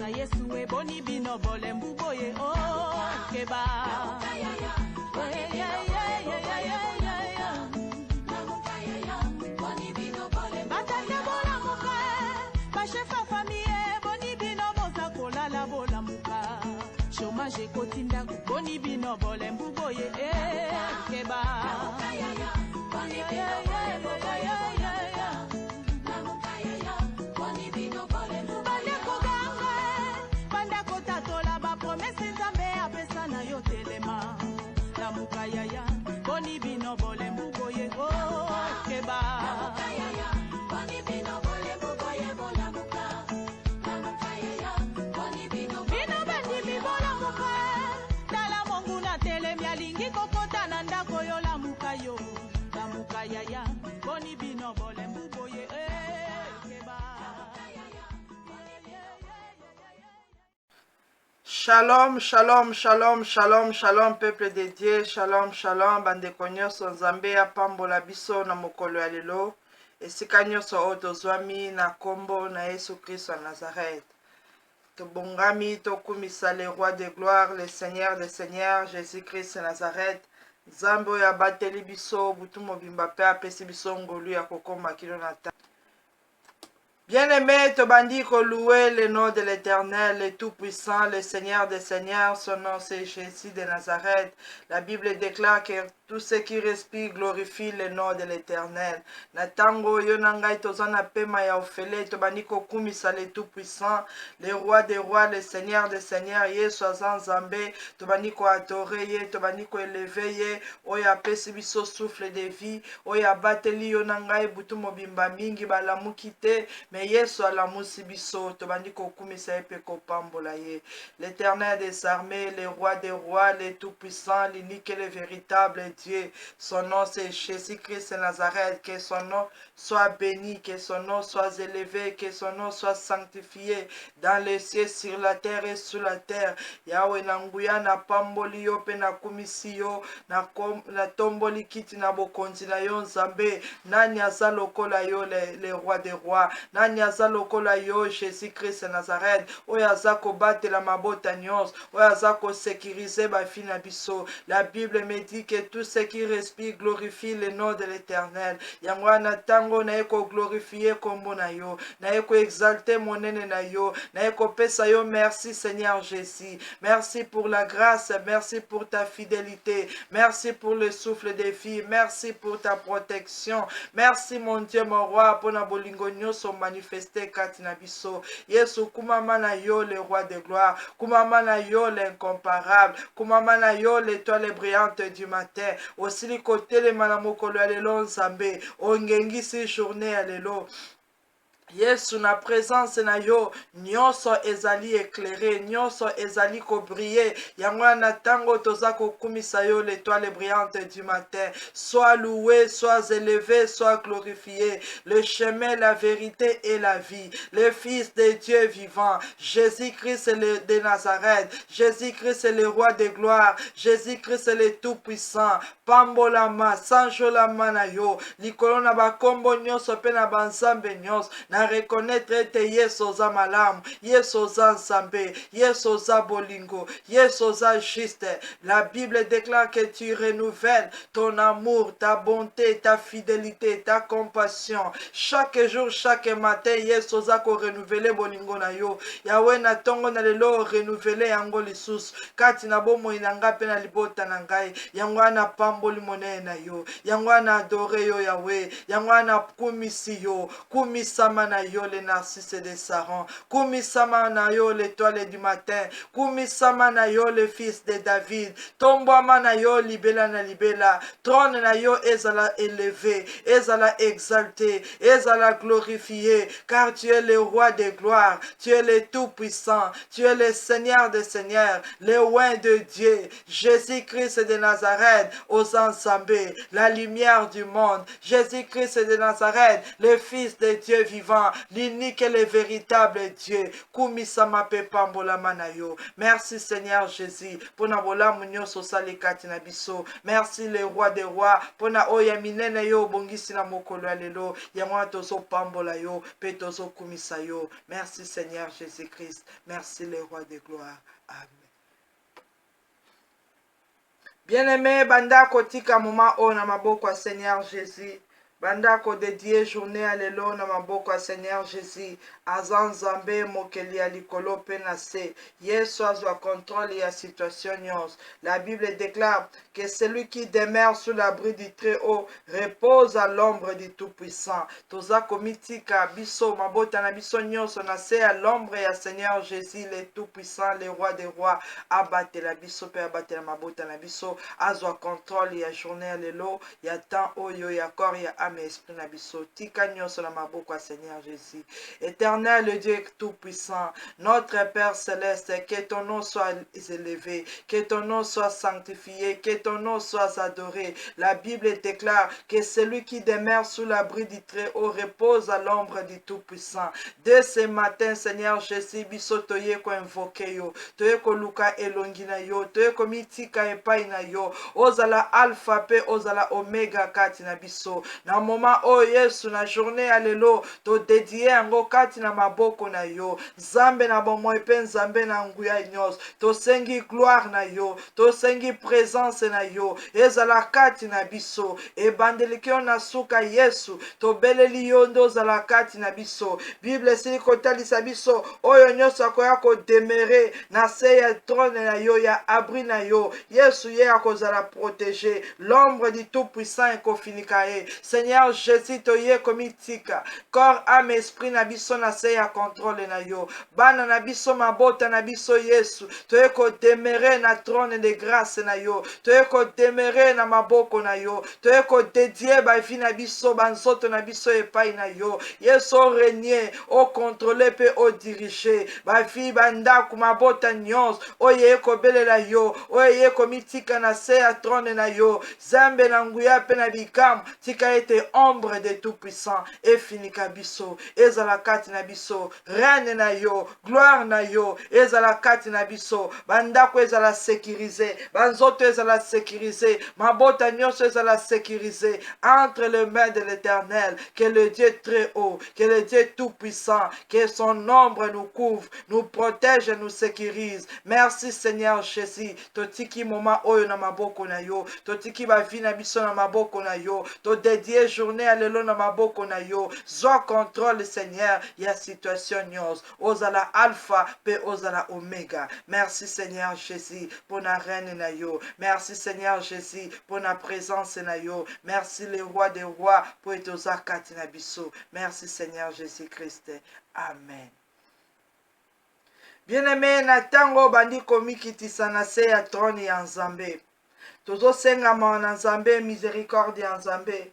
Yesu e boni bino bole mbuboye oh keba batande bola muka bashefa famille boni bino boza kolala bola muka chômage kotinda boni bino bole mbuboye keba Yaya, boni bino bole mbuboye oh keba. Boni bino bole mbuboye bola muka. Bino bandi bibola muka. Dala mongu na tele mialingi kokota na ndako yo la muka yo. La muka yaya, boni bino bole mbuboye keba. Shalom, shalom, shalom, shalom, shalom, peuple de Dieu, shalom, shalom, bandeko nyonso nzambe apambola biso na mokolo ya lelo, esika nyonso oyo tozwami na kombo na Yesu Kristo ya Nazareth. Tobongami tokumisa le roi de gloire, le seigneur des seigneurs, Jésus-Christ ya Nazareth, nzambe oyo abateli biso butu mobimba pe apesi biso ngolu ya kokoma kilo na ta. Bien-aimé, Tobandi louer le nom de l'Éternel, le Tout-Puissant, le Seigneur des Seigneurs, son nom c'est Jésus de Nazareth. La Bible déclare que tout ce qui respire glorifie le nom de l'Éternel. Natango yonangai tozana pema ya ofele, Tobandi kumisa le Tout-Puissant, le Roi des Rois, le Seigneur des Seigneurs, Yesu azan Zambé, Tobandi adorer, Tobandi élever, oya pesi biso souffle de vie, oya bateli yonangai butu mobimba mingi balamukite, mais Yesu alamusi biso tobandi kokumisa epe kopambola ye. L'Éternel des armées, le roi des rois, le tout-puissant, l'unique et le véritable Dieu. Son nom c'est Jésus-Christ de Nazareth. Que son nom soit béni, que son nom soit élevé, que son nom soit sanctifié dans les cieux, sur la terre et sous la terre. Yahweh nanguya na pamboli yo pe na kumisi yo na tomboli kiti na bokonzi na yo Nzambe. Nani aza lokola yo le roi des rois. Nani aza lokola yo Jésus-Christ Nazareth. Oyo aza kobatela mabota nyonso. Oyo aza kosécuriser bafi na biso. La Bible me dit que tout ce qui respire glorifie le nom de l'Éternel. Yango wana tango na eko glorifier kombo na yo. Na eko exalter monene na yo. Na eko pesa yo merci Seigneur Jésus. Merci pour la grâce. Merci pour ta fidélité. Merci pour le souffle de vie. Merci pour ta protection. Merci mon Dieu mon roi pour na bolingo nyonso manifesté katina biso. Yesu kumama na yo le roi de gloire. Kumama na yo l'incomparable. Kumama na yo l'étoile brillante du matin. Osili kote le manamokolo ya lelo Nzambe. Ongengisi journée ya lelo. Yesu na présence na yo nyonso ezali éclairé, nyonso ezali ko briller. Yango na tango toza ko kumisa yo l'étoile brillante du matin. Sois loué, sois élevé, sois glorifié. Le chemin, la vérité et la vie. Le Fils de Dieu vivant, Jésus-Christ de Nazareth. Jésus-Christ est le roi de gloire. Jésus-Christ est le tout-puissant. Pambolama, sanjolama na yo. Likolo na bakombo nyonso pe na banzambe nyonso. Na reconnaître te Yesu oza malamu, Yesu oza Nzambe, Yesu oza bolingo, Yesu oza juste. La Bible déclare que tu renouvelles ton amour, ta bonté, ta fidélité, ta compassion. Chaque jour, chaque matin, Yesu oza ko renouveler bolingo na yo. Yahweh na tongo na lelo renouveler yango lisusu. Kati na bomoi na nga pe na libota na ngai. Yango na pamboli monene na yo. Yango na adore yo Yahweh. Yango na kumisi yo. Kumisama na yo le narcisse de Saron. Kumisama na yo l'étoile du matin. Kumisama na yo le fils de David. Tombama na yo libela na libela. Trône na yo ezala élevé, ezala exalté, ezala glorifié, car tu es le roi de gloire, tu es le tout-puissant, tu es le Seigneur des seigneurs, le roi de Dieu, Jésus-Christ de Nazareth, aux ensembles, la lumière du monde, Jésus-Christ de Nazareth, le Fils de Dieu vivant. tout-puissant, l'unique et le véritable Dieu. Kumisama pe pambolama na yo. Merci Seigneur Jésus. Pona bolamu nyonso sali kati na biso. Merci le roi des rois. Pona oya minene yo bongisi na mokolo ya lelo. Yango tozo pambola yo pe tozo kumisa yo. Merci Seigneur Jésus-Christ. Merci le roi des gloires. Amen. Bien-aimé, banda kotika moma o na maboko ya Seigneur Jésus. Banda ko dédié journée à lelo na maboko ya Seigneur Jésus. Azan Nzambe mokeli ya likolo pe na se. Yesu azwa contrôle ya situation nyonso. La Bible déclare que celui qui demeure sous l'abri du Très-Haut repose à l'ombre du Tout-Puissant. Toza komitika biso mabota na biso nyonso na se à l'ombre ya Seigneur Jésus le Tout-Puissant, le roi des rois. Abate la biso pe abate la mabota na biso. Azwa contrôle ya journée lelo ya temps oyo ya corps ya âme et esprit na biso. Tika nyonso na maboko ya Seigneur Jésus. Éternel le Dieu tout-puissant, notre Père céleste, que ton nom soit élevé, que ton nom soit sanctifié, que ton nom soit adoré. La Bible déclare que celui qui demeure sous l'abri du Très-Haut repose à l'ombre du Tout-Puissant. Dès ce matin, Seigneur Jésus, biso toye ko invoke yo, toye ko luka elongi na yo, toye ko mitika epai na yo, ozala alpha pe ozala omega kati na biso. Na moment o Yesu na journée alelo, to dédié yango kati na maboko na yo. Zambe na bomoi pe nzambe na nguya nyos. To sengi gloire na yo, to sengi présence na yo. Ezala kati na biso, ebandeliki yo na suka Yesu, to beleli yo ndo zala kati na biso. Bible sili kotalisa biso, oyo nyonso akoya ko demere na se ya trône na yo, ya abri na yo. Yesu ye akozala protégé, l'ombre du Tout-Puissant ekofinika ye. Seigneur Jésus toye komitika, corps, âme, esprit na biso na se ya contrôle na yo. Bana na biso mabota na biso Yesu, toye ko demere na trône de grâce na yo, toye ko demere na maboko na yo, toye ko dédié ba vie na biso, banzoto na biso epai na yo. Yesu o régner, o contrôler pe o diriger ba vie bandako mabota nyonso, oye ko belela yo, oye ko mitika na se ya trône na yo. Zambe na nguya pe na bikam, tika ete ombre de tout-puissant efinika biso, ezala kati na biso, reine na yo, gloire na yo, ezala kati na biso, bandako ezala sécurisé, banzoto ezala sécurisé, mabota nyonso ezala sécurisé entre les mains de l'Éternel. Que le Dieu très haut, que le Dieu tout-puissant, que son ombre nous couvre, nous protège et nous sécurise. Merci Seigneur Jésus. Totiki moma oyo na maboko na yo, totiki ba vie na biso na maboko na yo, to dédié journée à lelo na maboko na yo. Zwa contrôle Seigneur, ya situation nyos, ozala alpha pe ozala omega. Merci Seigneur Jésus pour na reine na yo. Merci Seigneur Jésus pour na présence na yo. Merci le roi des rois pour etoza kati na biso. Merci Seigneur Jésus-Christ. Amen. Bien-aimé, na tango bandi komikitisa na se ya trône ya Nzambe. Tozo sengama na Nzambe, miséricorde ya Nzambe.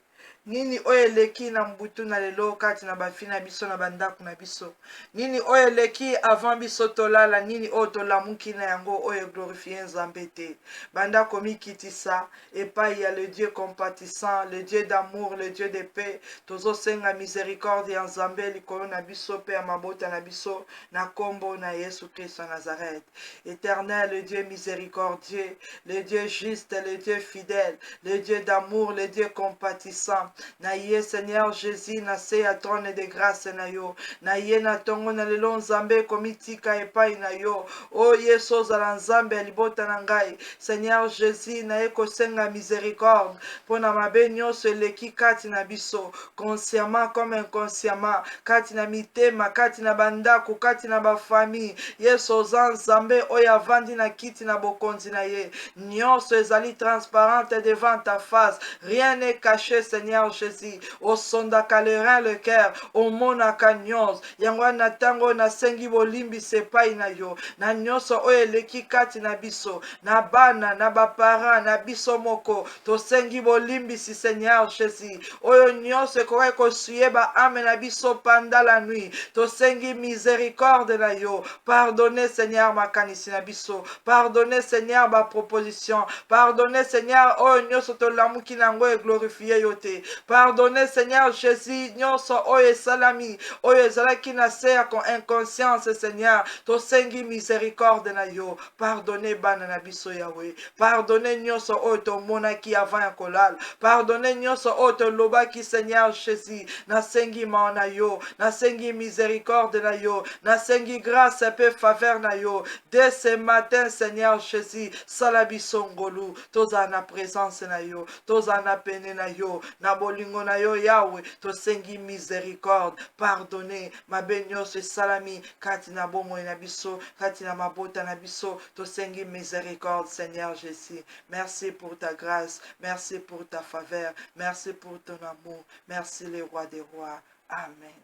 Nini oyo eleki na mbutu na lelo kati na bafi na biso na bandako na biso. Nini oyo eleki avant biso tolala, nini oyo tolamuki na yango oyo glorifie Nzambe te. Bandako mikitisa epai ya le Dieu compatissant, le Dieu d'amour, le Dieu de paix. Tozo senga miséricorde ya Nzambe likolo na biso pe ya mabota na biso na kombo na Yesu Christ wa Nazareth. Éternel, le Dieu miséricordieux, le Dieu juste, le Dieu fidèle, le Dieu d'amour, le Dieu compatissant. Na ye Seigneur Jésus na se ya trône de grâce na yo, na ye na tongo na lelo Nzambe komitika epai na yo. O Yesu ozala Nzambe libota na ngai. Seigneur Jésus na ye kosenga miséricorde pona mabe nyonso eleki kati na biso, consciemment comme inconsciemment, kati na mitema, kati na bandako, kati na bafamille. Yesu oza Nzambe oyo avandi na kiti na bokonzi na ye. Nyonso ezali transparente devant ta face, rien n'est caché Seigneur Jésus. O sondaka le rein le cœur, o monaka nyonso. Yango na tango na sengi bolimbi sepai na yo, na nyonso oyo eleki kati na biso, na bana, na bapara, na biso moko, to sengi bolimbi si Seigneur Jésus. Oyo nyonso ekoka kosuye ba ame na biso pendant la nuit, to sengi miséricorde na yo. Pardonnez Seigneur makanisi na biso, pardonnez Seigneur ba proposition, pardonnez Seigneur oyo nyonso to lamuki nango e glorifier yo te. Pardonnez, Seigneur Jésus, nyonso oyo esalami, oyo ezalaki na se ya inconscience, Seigneur. Tosengi miséricorde na yo. Pardonnez bana na biso Yahweh. Pardonnez nyonso oyo tomonaki avant ya kolala. Pardonnez nyonso oyo tolobaki, Seigneur Jésus. Nasengi ma na yo, nasengi miséricorde na yo, nasengi grâce et faveur na yo. Dès ce matin, Seigneur Jésus, salabiso ngolu, toza na présence na yo, toza na pene na yo, na bolingo na yo Yahweh, tosengi miséricorde. Pardonnez ma benyoso salami, kati na bomo na biso, kati na mabota na biso, tosengi miséricorde, Seigneur Jésus. Merci pour ta grâce, merci pour ta faveur, merci pour ton amour, merci le roi des rois. Amen.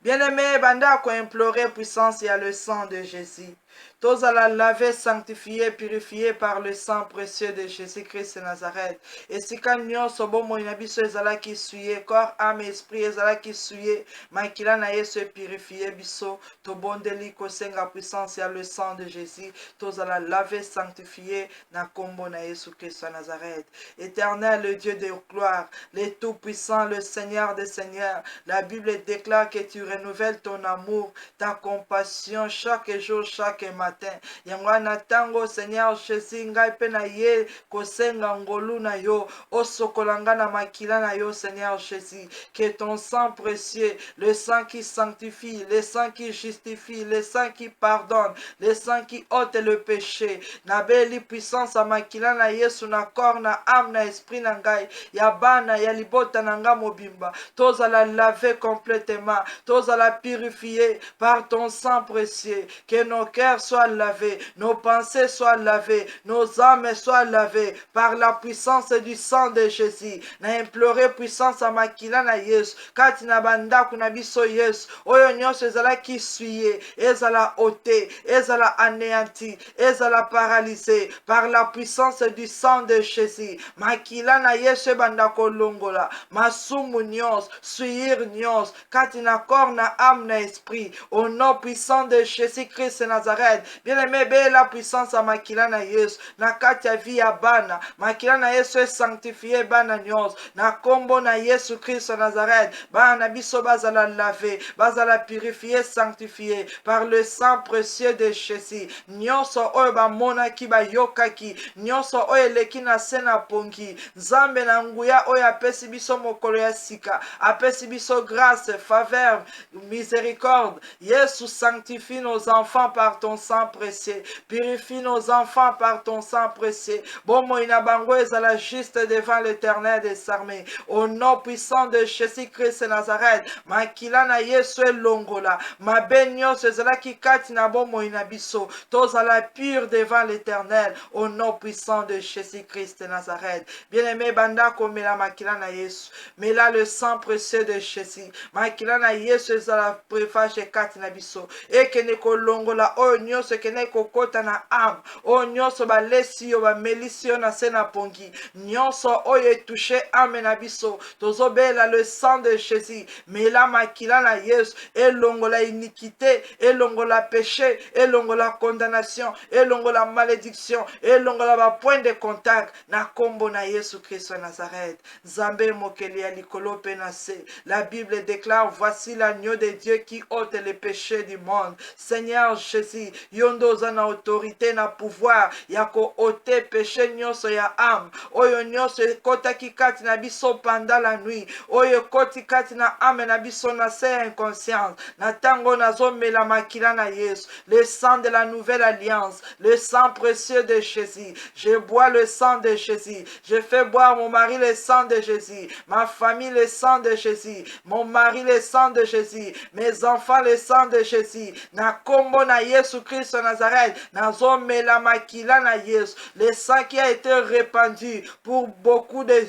Bien-aimé, banda ko implorer puissance et à le sang de Jésus. Tous à la laver, sanctifier, purifier par le sang précieux de Jésus-Christ de Nazareth. Et si quand nous sommes bon, inabiso ezala qui suye, corps, âme, esprit, ezala qui suye, makila na yesu purifier biso, to bondeli ko senga puissance et le sang de Jésus. Tous à la laver, sanctifier, na kombo na Jésus-Christ de Nazareth. Éternel, le Dieu de gloire, le tout-puissant, le Seigneur des Seigneurs. La Bible déclare que tu renouvelles ton amour, ta compassion chaque jour, chaque matin. Yangwana tango, Seigneur Jésus, ngai pe na ye kosenga ngolu na yo, osokolanga na makila na yo, Seigneur Jésus, que ton sang précieux, le sang qui sanctifie, le sang qui justifie, le sang qui pardonne, le sang qui ôte le péché, na beli puissance a makila na yesu na corps, na âme, na esprit na ngai, ya bana, ya libota na nga mobimba, toza la laver complètement, toza la purifier par ton sang précieux, que nos cœurs soient lavés, nos pensées soient lavées, nos âmes soient lavées par la puissance du sang de Jésus. Na implorer puissance à makila na Yesu, kati na banda kuna biso Yesu, oyo nyonso ezala ki suye, ezala ôté, ezala anéanti, ezala paralysé par la puissance du sang de Jésus. Makila na Yesu banda kolongola, masumu nyonso, suir nyonso, kati na corps, na âme, na esprit, au nom puissant de Jésus-Christ de Nazareth. Bien-aimé, be la puissance à makila na Yesu, na kati ya vie ya bana, makila na Yesu est sanctifié bana nyonso, na kombo na Yesu Christ de Nazareth, bana biso bazala lavé, bazala purifié, sanctifié par le sang précieux de Jésus. Nyonso oyo ba monaki ba yokaki, nyonso oyo eleki na se na pongi, nzambe na nguya oyo apesi biso mokolo ya sika, apesi biso grâce, faveur, miséricorde. Yesu, sanctifie nos enfants par ton sang précieux, purifie nos enfants par ton sang précieux. Bomo inabango ezala juste devant l'Éternel des armées. Au nom puissant de Jésus-Christ de Nazareth, makila na Yesu elongola, mabenyo ezala kikati na bomo inabiso, tozala pur devant l'Éternel. Au nom puissant de Jésus-Christ de Nazareth. Bien-aimé banda komela makila na Yesu, mela le sang précieux de Jésus. Makila na Yesu ezala préfage kati na biso, ekene kolongola oyo nyonso ekene kokota na âme, oyo nyonso balesi yo bamelisi yo na se na pongi, nyonso oyo etouche âme na biso, tozobela le sang de Jésus. Mela makila na Yesu, elongola iniquité, elongola péché, elongola condamnation, elongola malédiction, elongola ba point de contact na kombo na Yesu Christ de Nazareth. Zambe mokeli ya likolo pe na se. La Bible déclare, voici l'agneau de Dieu qui ôte les péchés du monde. Seigneur Jésus, yondo zana autorité na pouvoir ya ko ôter péché nyonso ya âme, oyo nyonso kota kikati na biso pendant la nuit, oyo koti kati na âme na biso na se inconscience, na tango nazomela makila na Yesu, le sang de la nouvelle alliance, le sang précieux de Jésus. Je bois le sang de Jésus, je fais boire mon mari le sang de Jésus, ma famille le sang de Jésus, mon mari le sang de Jésus, mes enfants le sang de Jésus. Na kombo na Yesu Christ de Nazareth, nazomela makila na Yesu, le sang qui a été répandu pour beaucoup de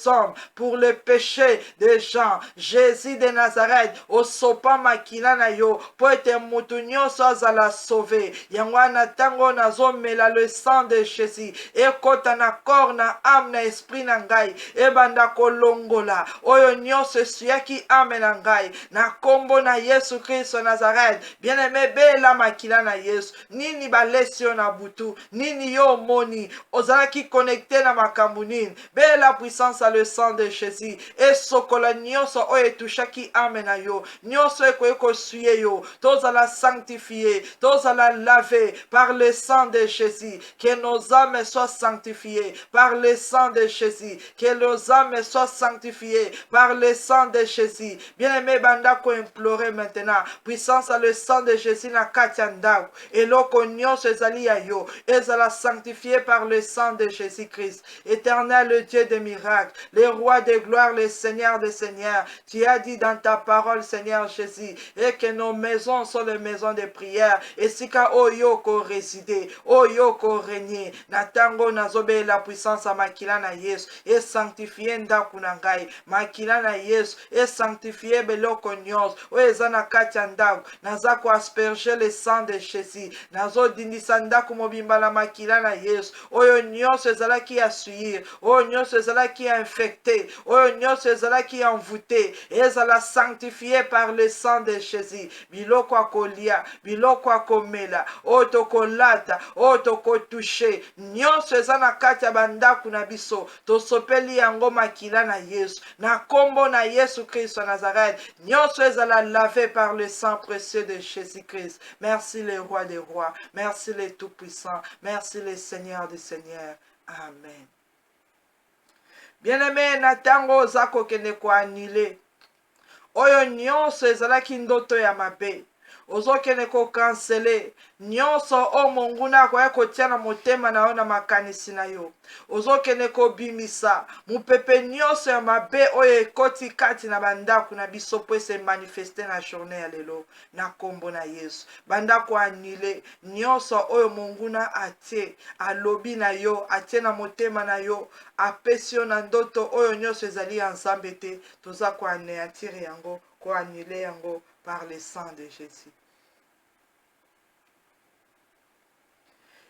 hommes, pour le péché des gens. Jésus de Nazareth, osopa makila na yo, po ete mutu nyonso azala sauvé. Yangwana tango nazomela le sang de Jésus, ekota na corps, na âme, na esprit na ngai, ebanda kolongola oyo nyonso esuyaki âme na ngai, na kombo na Yesu Christ de Nazareth. Bien-aimé, bela makila na na yesu nini balesi yo na butu nini yo omoni ozalaki connecté na makambo nini be la puissance à le sang de jésus esokola nyonso oyo etushaki ame na yo nyonso ekoki kosuye yo tozala sanctifié tozala lavé par le sang de jésus que nos âmes soient sanctifiées par le sang de jésus que nos âmes soient sanctifiées par le sang de jésus bien-aimé bandako implorer maintenant puissance à le sang de jésus na kati ya ndako eloko nyonso ezali ya yo ezala sanctifié par le sang de Jésus-Christ. Éternel, le Dieu des miracles, le roi de gloire, le Seigneur des seigneurs, tu as dit dans ta parole, Seigneur Jésus, et que nos maisons sont les maisons de prière. Et si ka oyoko résider, oyoko régner, natango nazobe la puissance à makila na Yesu, et sanctifier ndaku na ngai, makila na Yesu, et sanctifier beloko nyos, o ezana katia ndaku, nazako asperger le sang de Jésus, nazo dindisa ndaku mobimba la makila na Yesu, oyo nyonso ezalaki ya suir, oyo nyonso ezalaki ya infecté, oyo nyonso ezalaki ya envoûté, ezala sanctifié par le sang de Jésus. Biloko akolia, biloko akomela, oyo tokolata, oyo tokotouche, nyonso eza na kati ya bandaku na biso, tosopeli yango makila na Yesu, na kombo na Yesu Christ wa Nazareth, nyonso ezala lavé par le sang précieux de Jésus-Christ. Merci le roi des rois, merci le tout-puissant, merci le Seigneur des seigneurs. Amen. Bien-aimé, na tango oza kokende koannule oyo nyonso ezalaki ndoto ya mabe ozokende kokansele nyonso o monguna akoya kotia na motema na yo na makanisi na yo ozokende kobimisa mupepe nyonso ya mabe oyo ekoti kati na bandako na biso po ese manifeste na journée ya lelo na kombo na Yesu bandako annule nyonso oyo monguna atie alobi na yo atie na motema na yo apesi yo na ndoto oyo nyonso ezali ya nzambe te toza koanéantire yango koannule yango par le sang de Jésus.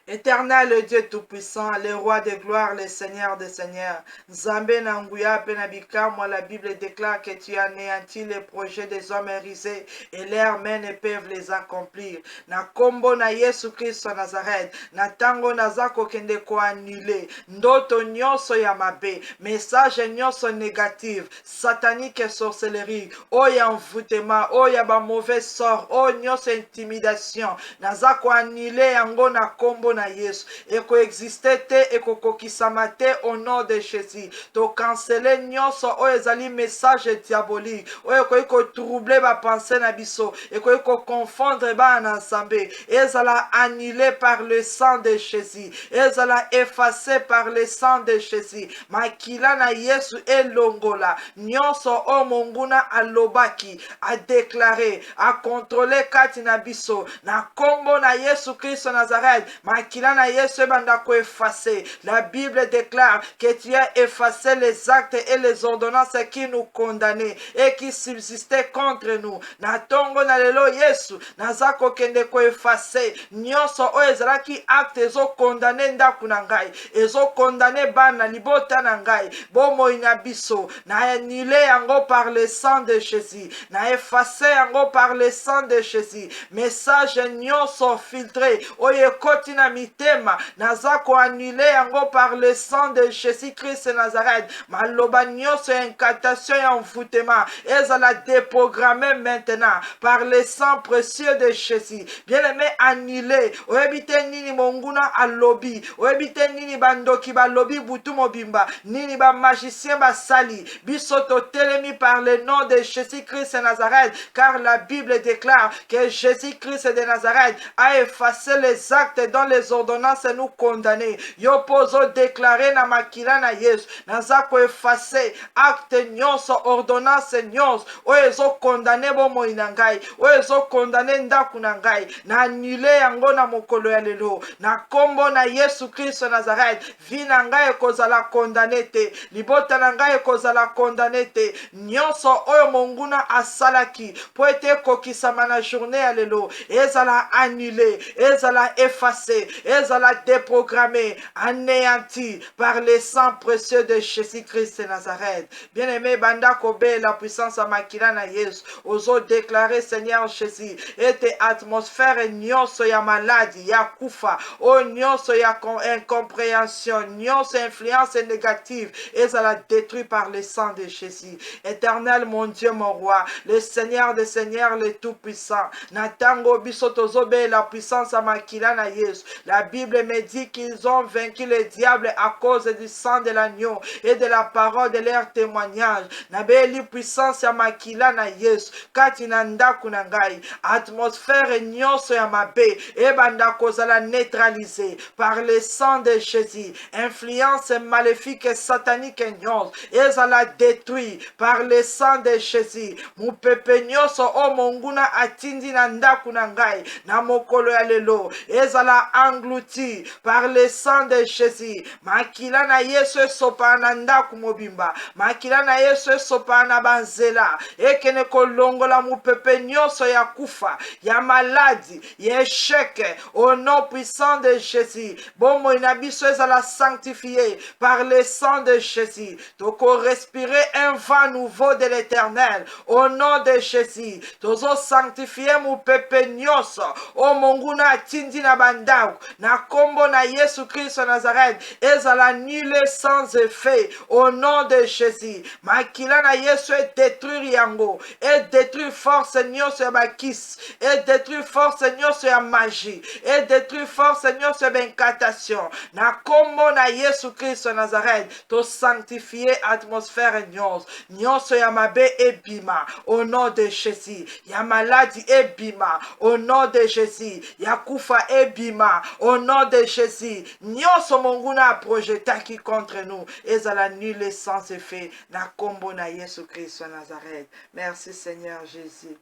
Éternel, le Dieu Tout-Puissant, le Roi de gloire, le Seigneur des Seigneurs, Nzambe na nguya pe na bikamwa, la Bible déclare que tu anéantis les projets des hommes risés et leurs mains ne peuvent les accomplir. Na kombo na Yesu Christ wa Nazareth, na tango nazako kende ko annuler, ndoto nyonso ya mabe, message nyonso négatif, satanique et sorcellerie, o ya envoûtement, o ya ba mauvais sort, o nyonso intimidation, nazako annuler yango na kombo na Yesu eko existe te eko kokisama te au nom de Jésus to cancele nyonso o ezali message diabolique o eko troubler ba pensée na biso eko confondre ba na nzambe ezala annulé par le sang de Jésus ezala effacé par le sang de Jésus makila na Yesu elongola nyonso o monguna alobaki a déclaré a contrôler kati na biso na kombo na Yesu Christ Nazareth makila na Yesu banda ko effacer. La Bible déclare que tu as effacé les actes et les ordonnances qui nous condamnaient et qui subsistaient contre nous. Na tongo na lelo Yesu nazako kende ko effacer nyonso o ezalaki acte ezo condamner ndaku na ngai ezo condamner bana libota na ngai bomoi na biso na annulé yango par le sang de Jésus na effacé yango par le sang de Jésus message nyonso filtré oye koti na mitema nazako annulé yango par le sang de Jésus-Christ Nazareth maloba nyonso incantation et envoûtement ezala déprogrammé maintenant par le sang précieux de Jésus bien-aimé annulé oyebite nini monguna alobi oyebite nini bandoki balobi butu mobimba nini ba magicien basali biso totelemi par le nom de Jésus-Christ Nazareth car la Bible déclare que Jésus-Christ de Nazareth a effacé les actes dont les ordonnances nous condamner. Yo pozo déclarer na makila na Yesu. Nazako effacer acte nyonso ordonnance nyonso. O ezo condamner bomo inangai. O ezo condamner ndaku na ngai. Na annulé yango na mokolo ya lelo. Na kombo na Yesu Christ Nazareth. Vi na ngai kozala condamné te. Libota na ngai kozala condamné te. Nyonso oyo monguna asalaki. Po ete kokisama na journée ya lelo. Ezala annulé. Ezala effacé. ezala déprogrammé, anéanti par le sang précieux de Jésus-Christ de Nazareth. Bien-aimé, banda kobe la puissance à makila na Yesu. Ozo déclarer Seigneur Jésus, et tes atmosphères nyonso ya maladie, ya kufa, o nyonso ya incompréhension, nyonso influence négative, ezala détruit par le sang de Jésus. Éternel, mon Dieu, mon roi, le Seigneur des Seigneurs, le Tout-Puissant. Natango bisotozobe la puissance à makila na Yesu. La Bible me dit qu'ils ont vaincu le diable à cause du sang de l'agneau et de la parole de leur témoignage. Nabeli puissance ya makila na Yesu. Kati na ndaku na ngai. Atmosphère nyonso ya mabe. Ebanda kozala neutralisé par le sang de Jésus. Influence maléfique et satanique nyonso. Ezala détruit par le sang de Jésus. Mupepe nyonso o monguna atindi na ndaku na ngai. Na mokolo ya lelo. Ezala englouti par le sang de Jésus. Makila na Yesu esopa na ndaku mobimba. Makila na Yesu esopa na banzela. Ekene kolongola mupepe nyonso ya kufa, ya maladie, ya échec. Au nom puissant de Jésus. Bomo inabiso ezala sanctifié par le sang de Jésus. Toko respirer un vent nouveau de l'Éternel. Au nom de Jésus. Tozo sanctifié mupepe nyonso. O monguna atindi na bandau. Na kombo na Yesu Christ Nazareth. Ezala nul sans effet. Au nom de Jésus. Makila na Yesu et détruire yango. Et détruire force nyonso ya bakis. Et détruire force nyonso ya magie. Et détruire force nyonso ya incantation. Na kombo na Yesu Christ Nazareth. To sanctifier atmosphère nyonso. Nyonso ya mabe ebima. Au nom de Jésus. Ya maladie ebima. Au nom de Jésus. Ya kufa ebima. Au nom de Jésus. Nyonso monguna a projetaki contre nous. Ezala nul et sans effet. Na kombo na Yesu Christ Nazareth. Merci Seigneur Jésus.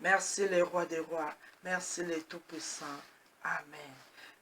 Merci le roi des rois. Merci le tout-puissant. Amen.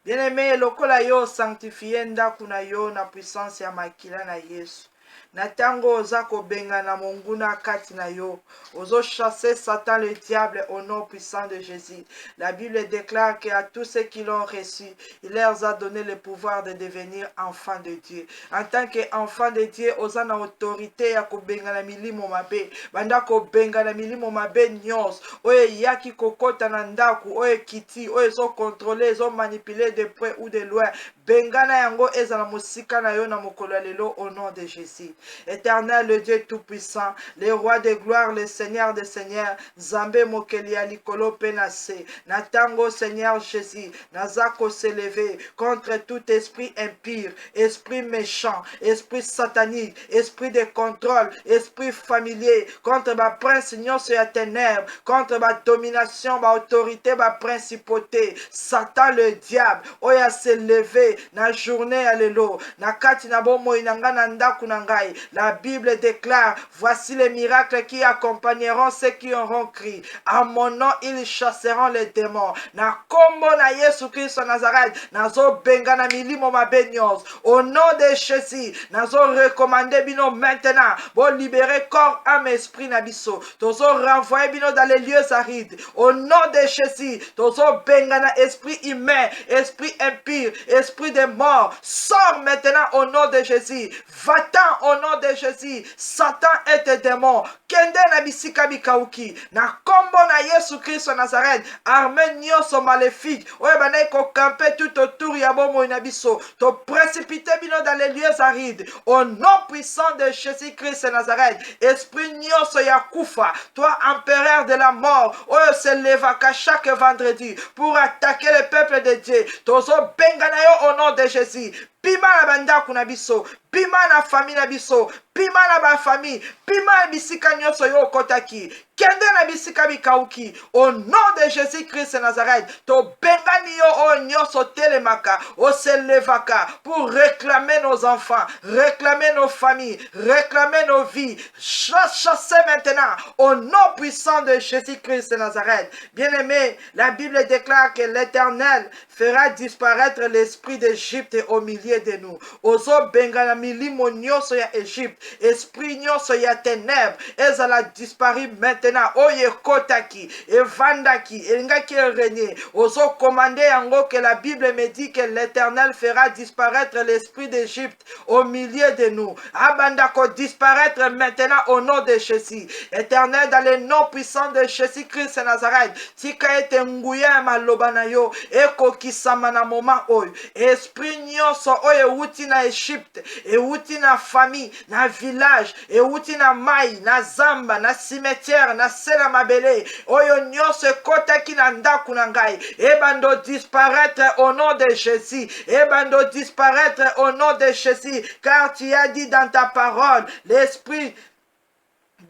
Bien-aimé, lokola yo sanctifié ndaku na yo na puissance ya makila na Yesu. Na tango oza kobenga na monguna kati na yo. Ozo chasser Satan le diable au nom puissant de Jésus. La Bible déclare qu'à tous ceux qui l'ont reçu, il leur a donné le pouvoir de devenir enfants de Dieu. En tant qu'enfant de Dieu, oza na autorité ya kobenga na milimo mabe. Banda kobenga na milimo mabe nyos. Oye yaki kokota na ndaku, oye kiti, oye zo contrôler, zo manipuler de près ou de loin. Bengana yango ezala musika na yo na mokolo lelo au nom de Jésus. Éternel, le Dieu tout-puissant, le roi de gloire, le Seigneur des seigneurs, Zambé Mokelia Likolo Penase, Natango Seigneur Jésus, Nazako s'élever contre tout esprit impur, esprit méchant, esprit satanique, esprit de contrôle, esprit familier, contre ma prince nyonso ya ténèbres, contre ma domination, ma autorité, ma principauté, Satan le diable, oya s'élever, na journée à l'élo, na kati na bomo inanga na ndaku na ngai. La Bible déclare, voici les miracles qui accompagneront ceux qui auront crié. À mon nom, ils chasseront les démons. Na kombo na Yesu Christ Nazareth, nazo benga na milimo mabenyos. Au nom de Jésus, nazo recommander bino maintenant, bon libérer corps, âme, esprit na biso. Tozo renvoyer bino dans les lieux arides. Au nom de Jésus, tozo benga na esprit humain, esprit impur, esprit de mort. Sors maintenant au nom de Jésus. Va-t'en au nom de Jésus. Satan et tes démons. Kende na bisika bikauki. Na kombo na Yesu Christ Nazareth. Armée nyonso maléfique. Oye banayi ko camper tout autour ya bomo na biso. To précipiter bino dans les lieux arides. Au nom puissant de Jésus Christ Nazareth. Esprit nyonso ya kufa. Toi empereur de la mort. Oye se levaka chaque vendredi pour attaquer le peuple de Dieu. Tozo benga na yo au nom de Jésus. Bima na bandaku na biso, bima na famille na biso, bima na ba famille, bima na bisika nyonso yo kotaki, kende na bisika bikauki, au nom de Jésus-Christ Nazareth, to bengani yo o nyonso telemaka, o selevaka, pour réclamer nos enfants, réclamer nos familles, réclamer nos vies, chasser maintenant, au nom puissant de Jésus-Christ Nazareth. Bien-aimé, la Bible déclare que l'Éternel fera disparaître l'esprit d'Égypte au milieu de nous. Ozo bengana milimo nyonso ya Égypte, esprit nyonso ya ténèbres, ezala disparu maintenant maintenant oye kotaki evandaki elingaki régner ozo commander yango que la Bible me dit que l'Éternel fera disparaître l'esprit d'Égypte au milieu de nous. Abandako disparaître maintenant au nom de Jésus. Éternel, dans le nom puissant de Jésus-Christ de Nazareth, tika ete nguya maloba na yo ekokisama na moment oyo. Esprit nyonso oyo euti na Égypte, euti na famille, na village, euti na mai, na zamba, na cimetière, na sela mabele, oyo nyonso ekotaki na ndaku na ngai, ebando disparaître au nom de Jésus, ebando disparaître au nom de Jésus, car tu as dit dans ta parole, l'esprit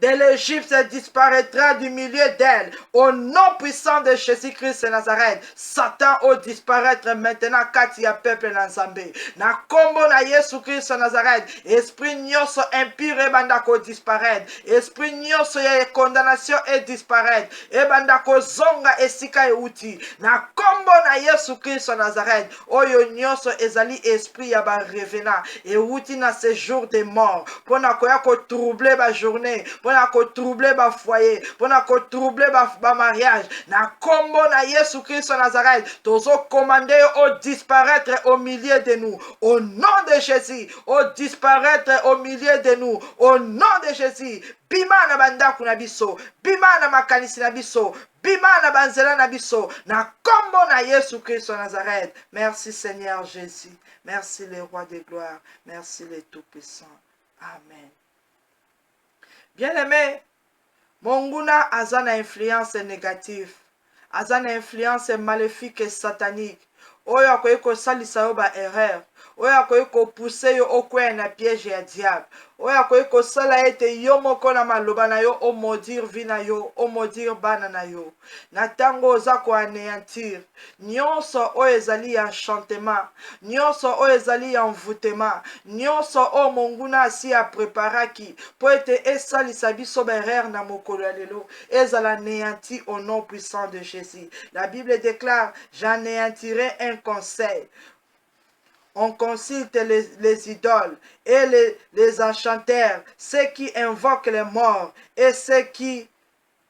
de l'Égypte disparaîtra du milieu d'elle. Au nom puissant de Jésus-Christ de Nazareth, Satan au disparaître maintenant car il y a peuple dans Zambé. Na kombo na Yesu Christ de Nazareth, esprit nyonso impur et bandako disparaître. Esprit nyonso ya condamnation et disparaître. Et bandako zonga esika euti. Na kombo na Yesu Christ de Nazareth, oyo nyonso ezali esprit ya ba revenant. Euti na ce jour de mort. Pona koya ko troubler ba journée. Pona ko troubler ba foyer, pona ko troubler ba mariage. Na kombo na Yesu Christ de Nazareth, tozo commander au disparaître au milieu de nous. Au nom de Jésus, au disparaître au milieu de nous. Au nom de Jésus, bima na bandaku na biso, bima na makanisi na biso, bima na banzela na biso. Na kombo na Yesu Christ de Nazareth. Merci Seigneur Jésus. Merci le roi de gloire. Merci le tout-puissant. Amen. Bien-aimé, Monguna a une influence négative, a une influence maléfique et satanique. Oyo akoye ko salisa yo ba erreur. Oyo akoye ko pousser yo okwe na piège ya diable. Oyo akoye ko sala ete yo moko na maloba na yo o maudire vie na yo, o maudire bana na yo. Na tango oza ko anéantir. Nyonso oyo ezali ya enchantement, nyonso oyo ezali ya envoûtement, nyonso o Monguna asi a préparaki po ete esalisa biso ba erreur na mokolo ya lelo, ezala néanti au nom puissant de Jésus. La Bible déclare, j'anéantirai un conseil. On consulte les idoles et les enchanteurs, ceux qui invoquent les morts et ceux qui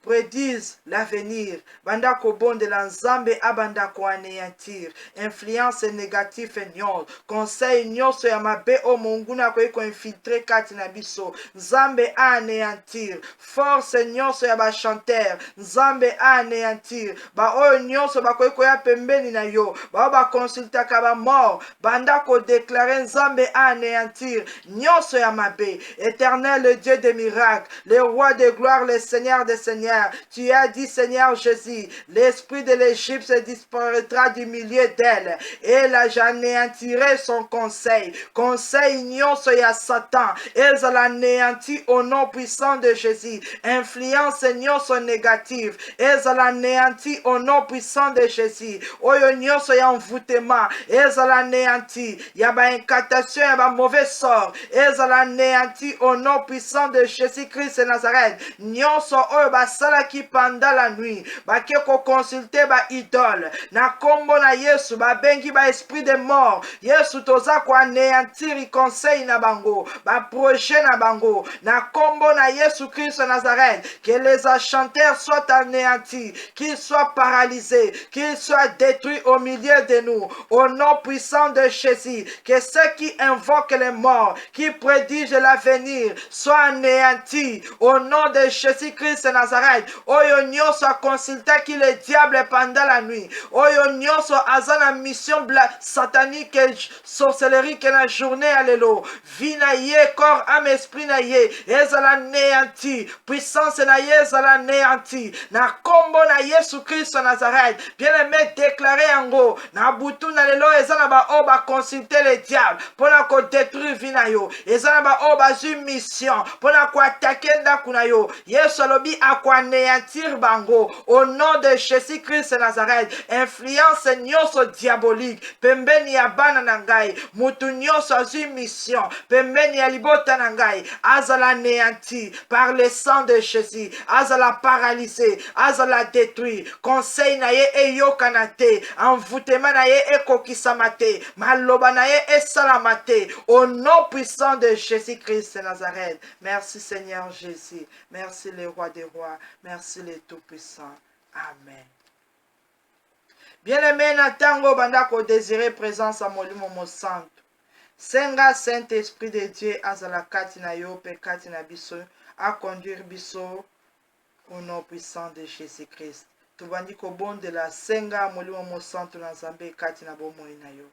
prédisent l'avenir. Bandako bonde la nzambe abandako anéantir. Influence négative nyon. Conseil nyonso ya mabe o monguna ko infiltrer kati na biso. Nzambe anéantir. Force nyonso ya ba chanteur. Nzambe anéantir. Ba o nyonso ba ko ya pembeni na yo. Ba consulta ka ba mort. Bandako déclarer nzambe anéantir. Nyonso ya mabe. Éternel, le Dieu des miracles, le roi de gloire, le Seigneur des seigneurs. Tu as dit, Seigneur Jésus, l'esprit de l'Égypte disparaîtra du milieu d'elle. Et là, j'anéantirai son conseil. Conseil nyonso ya Satan. Elle l'anéantit au nom puissant de Jésus. Influence nyonso négative. Elle l'anéantit au nom puissant de Jésus. Oyo nyonso ya envoûtement. Elle l'anéantit. Ya ba incantation, ya ba mauvais sort. Elle l'anéantit au nom puissant de Jésus-Christ de Nazareth. Nyonso oyo ba salaki pendant la nuit, bake ko consulter ba idole, na kombo na Yesu ba bengi ba esprit de mort, Yesu toza ko anéantir conseil na bango, ba projet na bango, na kombo na Yesu Christ de Nazareth, que les enchanteurs soient anéantis, qu'ils soient paralysés, qu'ils soient détruits au milieu de nous, au nom puissant de Jésus, que ceux qui invoquent les morts, qui prédigent l'avenir, soient anéantis, au nom de Jésus-Christ de Nazareth. Oyo nyonso a consulta qui le diable pendant la nuit. Oyo nyonso azana mission satanique et sorcellerie que la journée à l'élo. Vie na ye, corps, âme, esprit na ye. Ezala néanti. Puissance na ye, ezala néanti. Na kombo na Yesu Christ de Nazareth. Bien aimé déclaré en gros. Na butu na lelo ezala ba oba consulter le diable. Pona ko détruire vie na yo. Ezala ba oba zu mission. Pona ko attaquer ndaku na yo. Yesu lobi akwa anéantir bango au nom de Jésus-Christ de Nazareth. Influence nyonso diabolique pembeni ya bana na ngai, mutu nyonso azui mission pembeni ya libota na ngai, azala anéanti par le sang de Jésus, azala paralysé, azala détruit. Conseil na ye eyokana te, envoûtement na ye ekokisama te, maloba na ye esalama te, au nom puissant de Jésus-Christ de Nazareth. Merci Seigneur Jésus, merci le roi des rois. Merci le Tout-Puissant. Amen. Bien-aimé, natango bandako désiré présence à molimo mosanto. Senga Saint-Esprit de Dieu azala kati na yo pe kati na biso a conduire biso au nom puissant de Jésus-Christ. Tubandi ko bonde la senga molimo mosanto na Nzambe kati na bomoi na yo.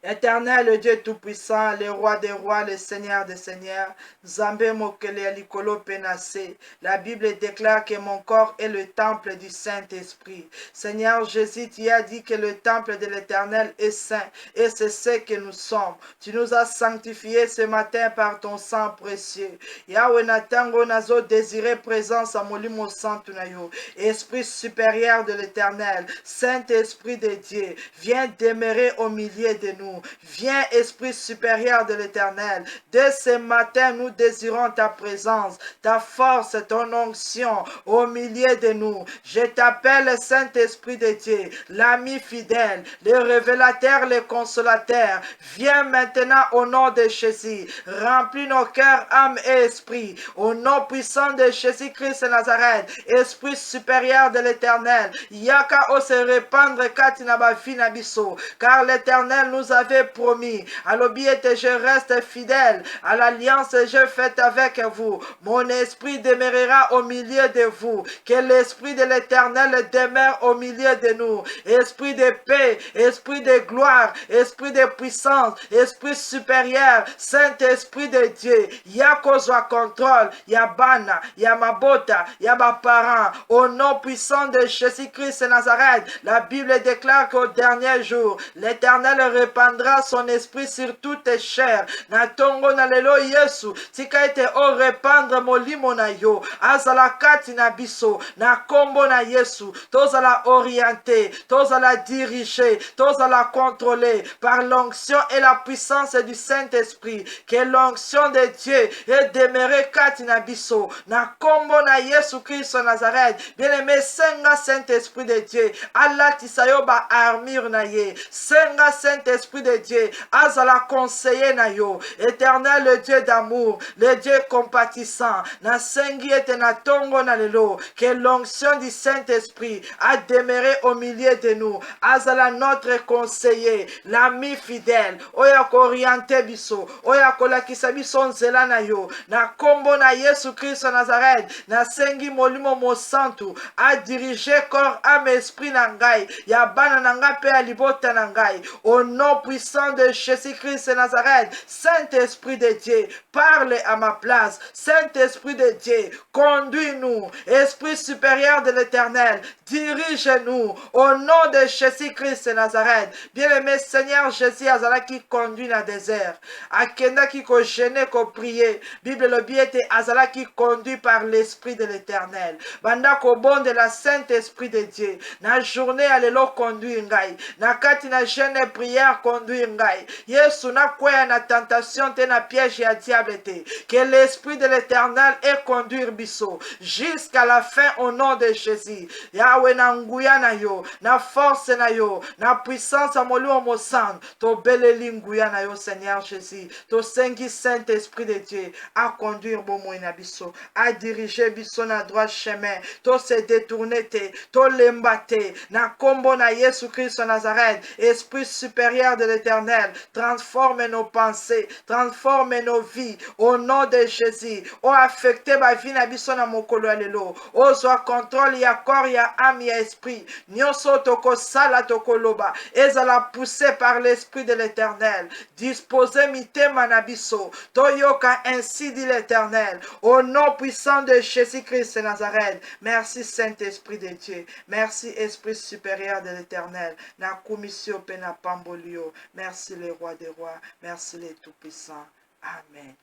Éternel, le Dieu Tout-Puissant, le Roi des Rois, le Seigneur des Seigneurs, Zambé Mokele Likolo Penase, la Bible déclare que mon corps est le temple du Saint-Esprit. Seigneur Jésus, tu as dit que le temple de l'Éternel est saint, et c'est ce que nous sommes. Tu nous as sanctifiés ce matin par ton sang précieux. Yahweh Natango Nazo désiré présence à Molimo Santunayo, Esprit supérieur de l'Éternel, Saint-Esprit de Dieu, viens demeurer au milieu de nous. Viens, Esprit supérieur de l'Éternel. Dès ce matin, nous désirons ta présence, ta force, ton onction au milieu de nous. Je t'appelle Saint-Esprit de Dieu, l'ami fidèle, le révélateur, le consolateur. Viens maintenant au nom de Jésus. Remplis nos cœurs, âme et esprit. Au nom puissant de Jésus-Christ de Nazareth, Esprit supérieur de l'Éternel. Yaka o se répandre katinaba finabiso. Car l'Éternel nous avait promis. À l'obiette, je reste fidèle à l'alliance que je faite avec vous. Mon esprit demeurera au milieu de vous. Que l'esprit de l'Éternel demeure au milieu de nous. Esprit de paix, esprit de gloire, esprit de puissance, esprit supérieur, Saint-Esprit de Dieu. Yakozwa contrôle, Yabana, Yamabota, Yabaparent. Au nom puissant de Jésus-Christ de Nazareth, la Bible déclare qu'au dernier jour, l'Éternel répandra son esprit sur toutes les chairs. Na tongo na lelo Yesu, tika ete o répandre molimo na yo. Azala kati na biso, na kombo na Yesu. Tozala orienté, tozala dirigé, tozala contrôlé par l'onction et la puissance du Saint-Esprit. Que l'onction de Dieu est demeurée kati na biso. Na kombo na Yesu Christ Nazareth. Bien-aimé, senga Saint-Esprit de Dieu. Allah tisayo ba armure na ye. Senga Saint-Esprit de Dieu, azala conseiller na yo. Éternel, le Dieu d'amour, le Dieu compatissant, na sengi ete na tongo na lelo, que l'onction du Saint-Esprit a demeuré au milieu de nous. Azala notre conseiller, l'ami fidèle, oya ko oriente biso, oya ko lakisa biso nzela na yo. Na kombo na Yesu Christ Nazareth, na sengi molimo mosantu, a diriger corps, âme, esprit na ngai, ya bana na ngai pe ya libota na ngai. Au nom puissant de Jésus-Christ de Nazareth, Saint-Esprit de Dieu, parle à ma place. Saint-Esprit de Dieu, conduis-nous. Esprit supérieur de l'Éternel, dirige-nous. Au nom de Jésus-Christ de Nazareth. Bien-aimé Seigneur Jésus, azala qui conduit dans le désert. Akenda qui ko gêner, ko prier. Bible le biete azala qui conduit par l'Esprit de l'Éternel. Banda ko bon de la Saint-Esprit de Dieu. Na journée alelo conduit ngai. Na kati na jeune prière conduire ngai. Yesu na kwea na tentation te na piège ya diable te. Que l'Esprit de l'Éternel ait conduire biso jusqu'à la fin au nom de Jésus. Yahweh na nguya na yo, na force na yo, na puissance amolu omosan. To beleli nguya na yo Seigneur Jésus. To sengi Saint-Esprit de Dieu à conduire bomo na biso, à diriger biso na droit chemin. To se détourner te, to lembate na kombo na Yesu Christ Nazareth. Esprit supérieur de l'Éternel, transforme nos pensées, transforme nos vies au nom de Jésus. O affecté ma vie na biso na mokolo alelo. O soit contrôle ya corps ya âme ya esprit. Nyoso toko sala toko loba. Ezala poussé par l'Esprit de l'Éternel. Disposez mitema na biso. Toyoka ainsi dit l'Éternel. Au nom puissant de Jésus-Christ de Nazareth. Merci Saint-Esprit de Dieu. Merci Esprit supérieur de l'Éternel. Na commission pena pambolio. Merci le roi des rois. Merci le tout-puissant. Amen.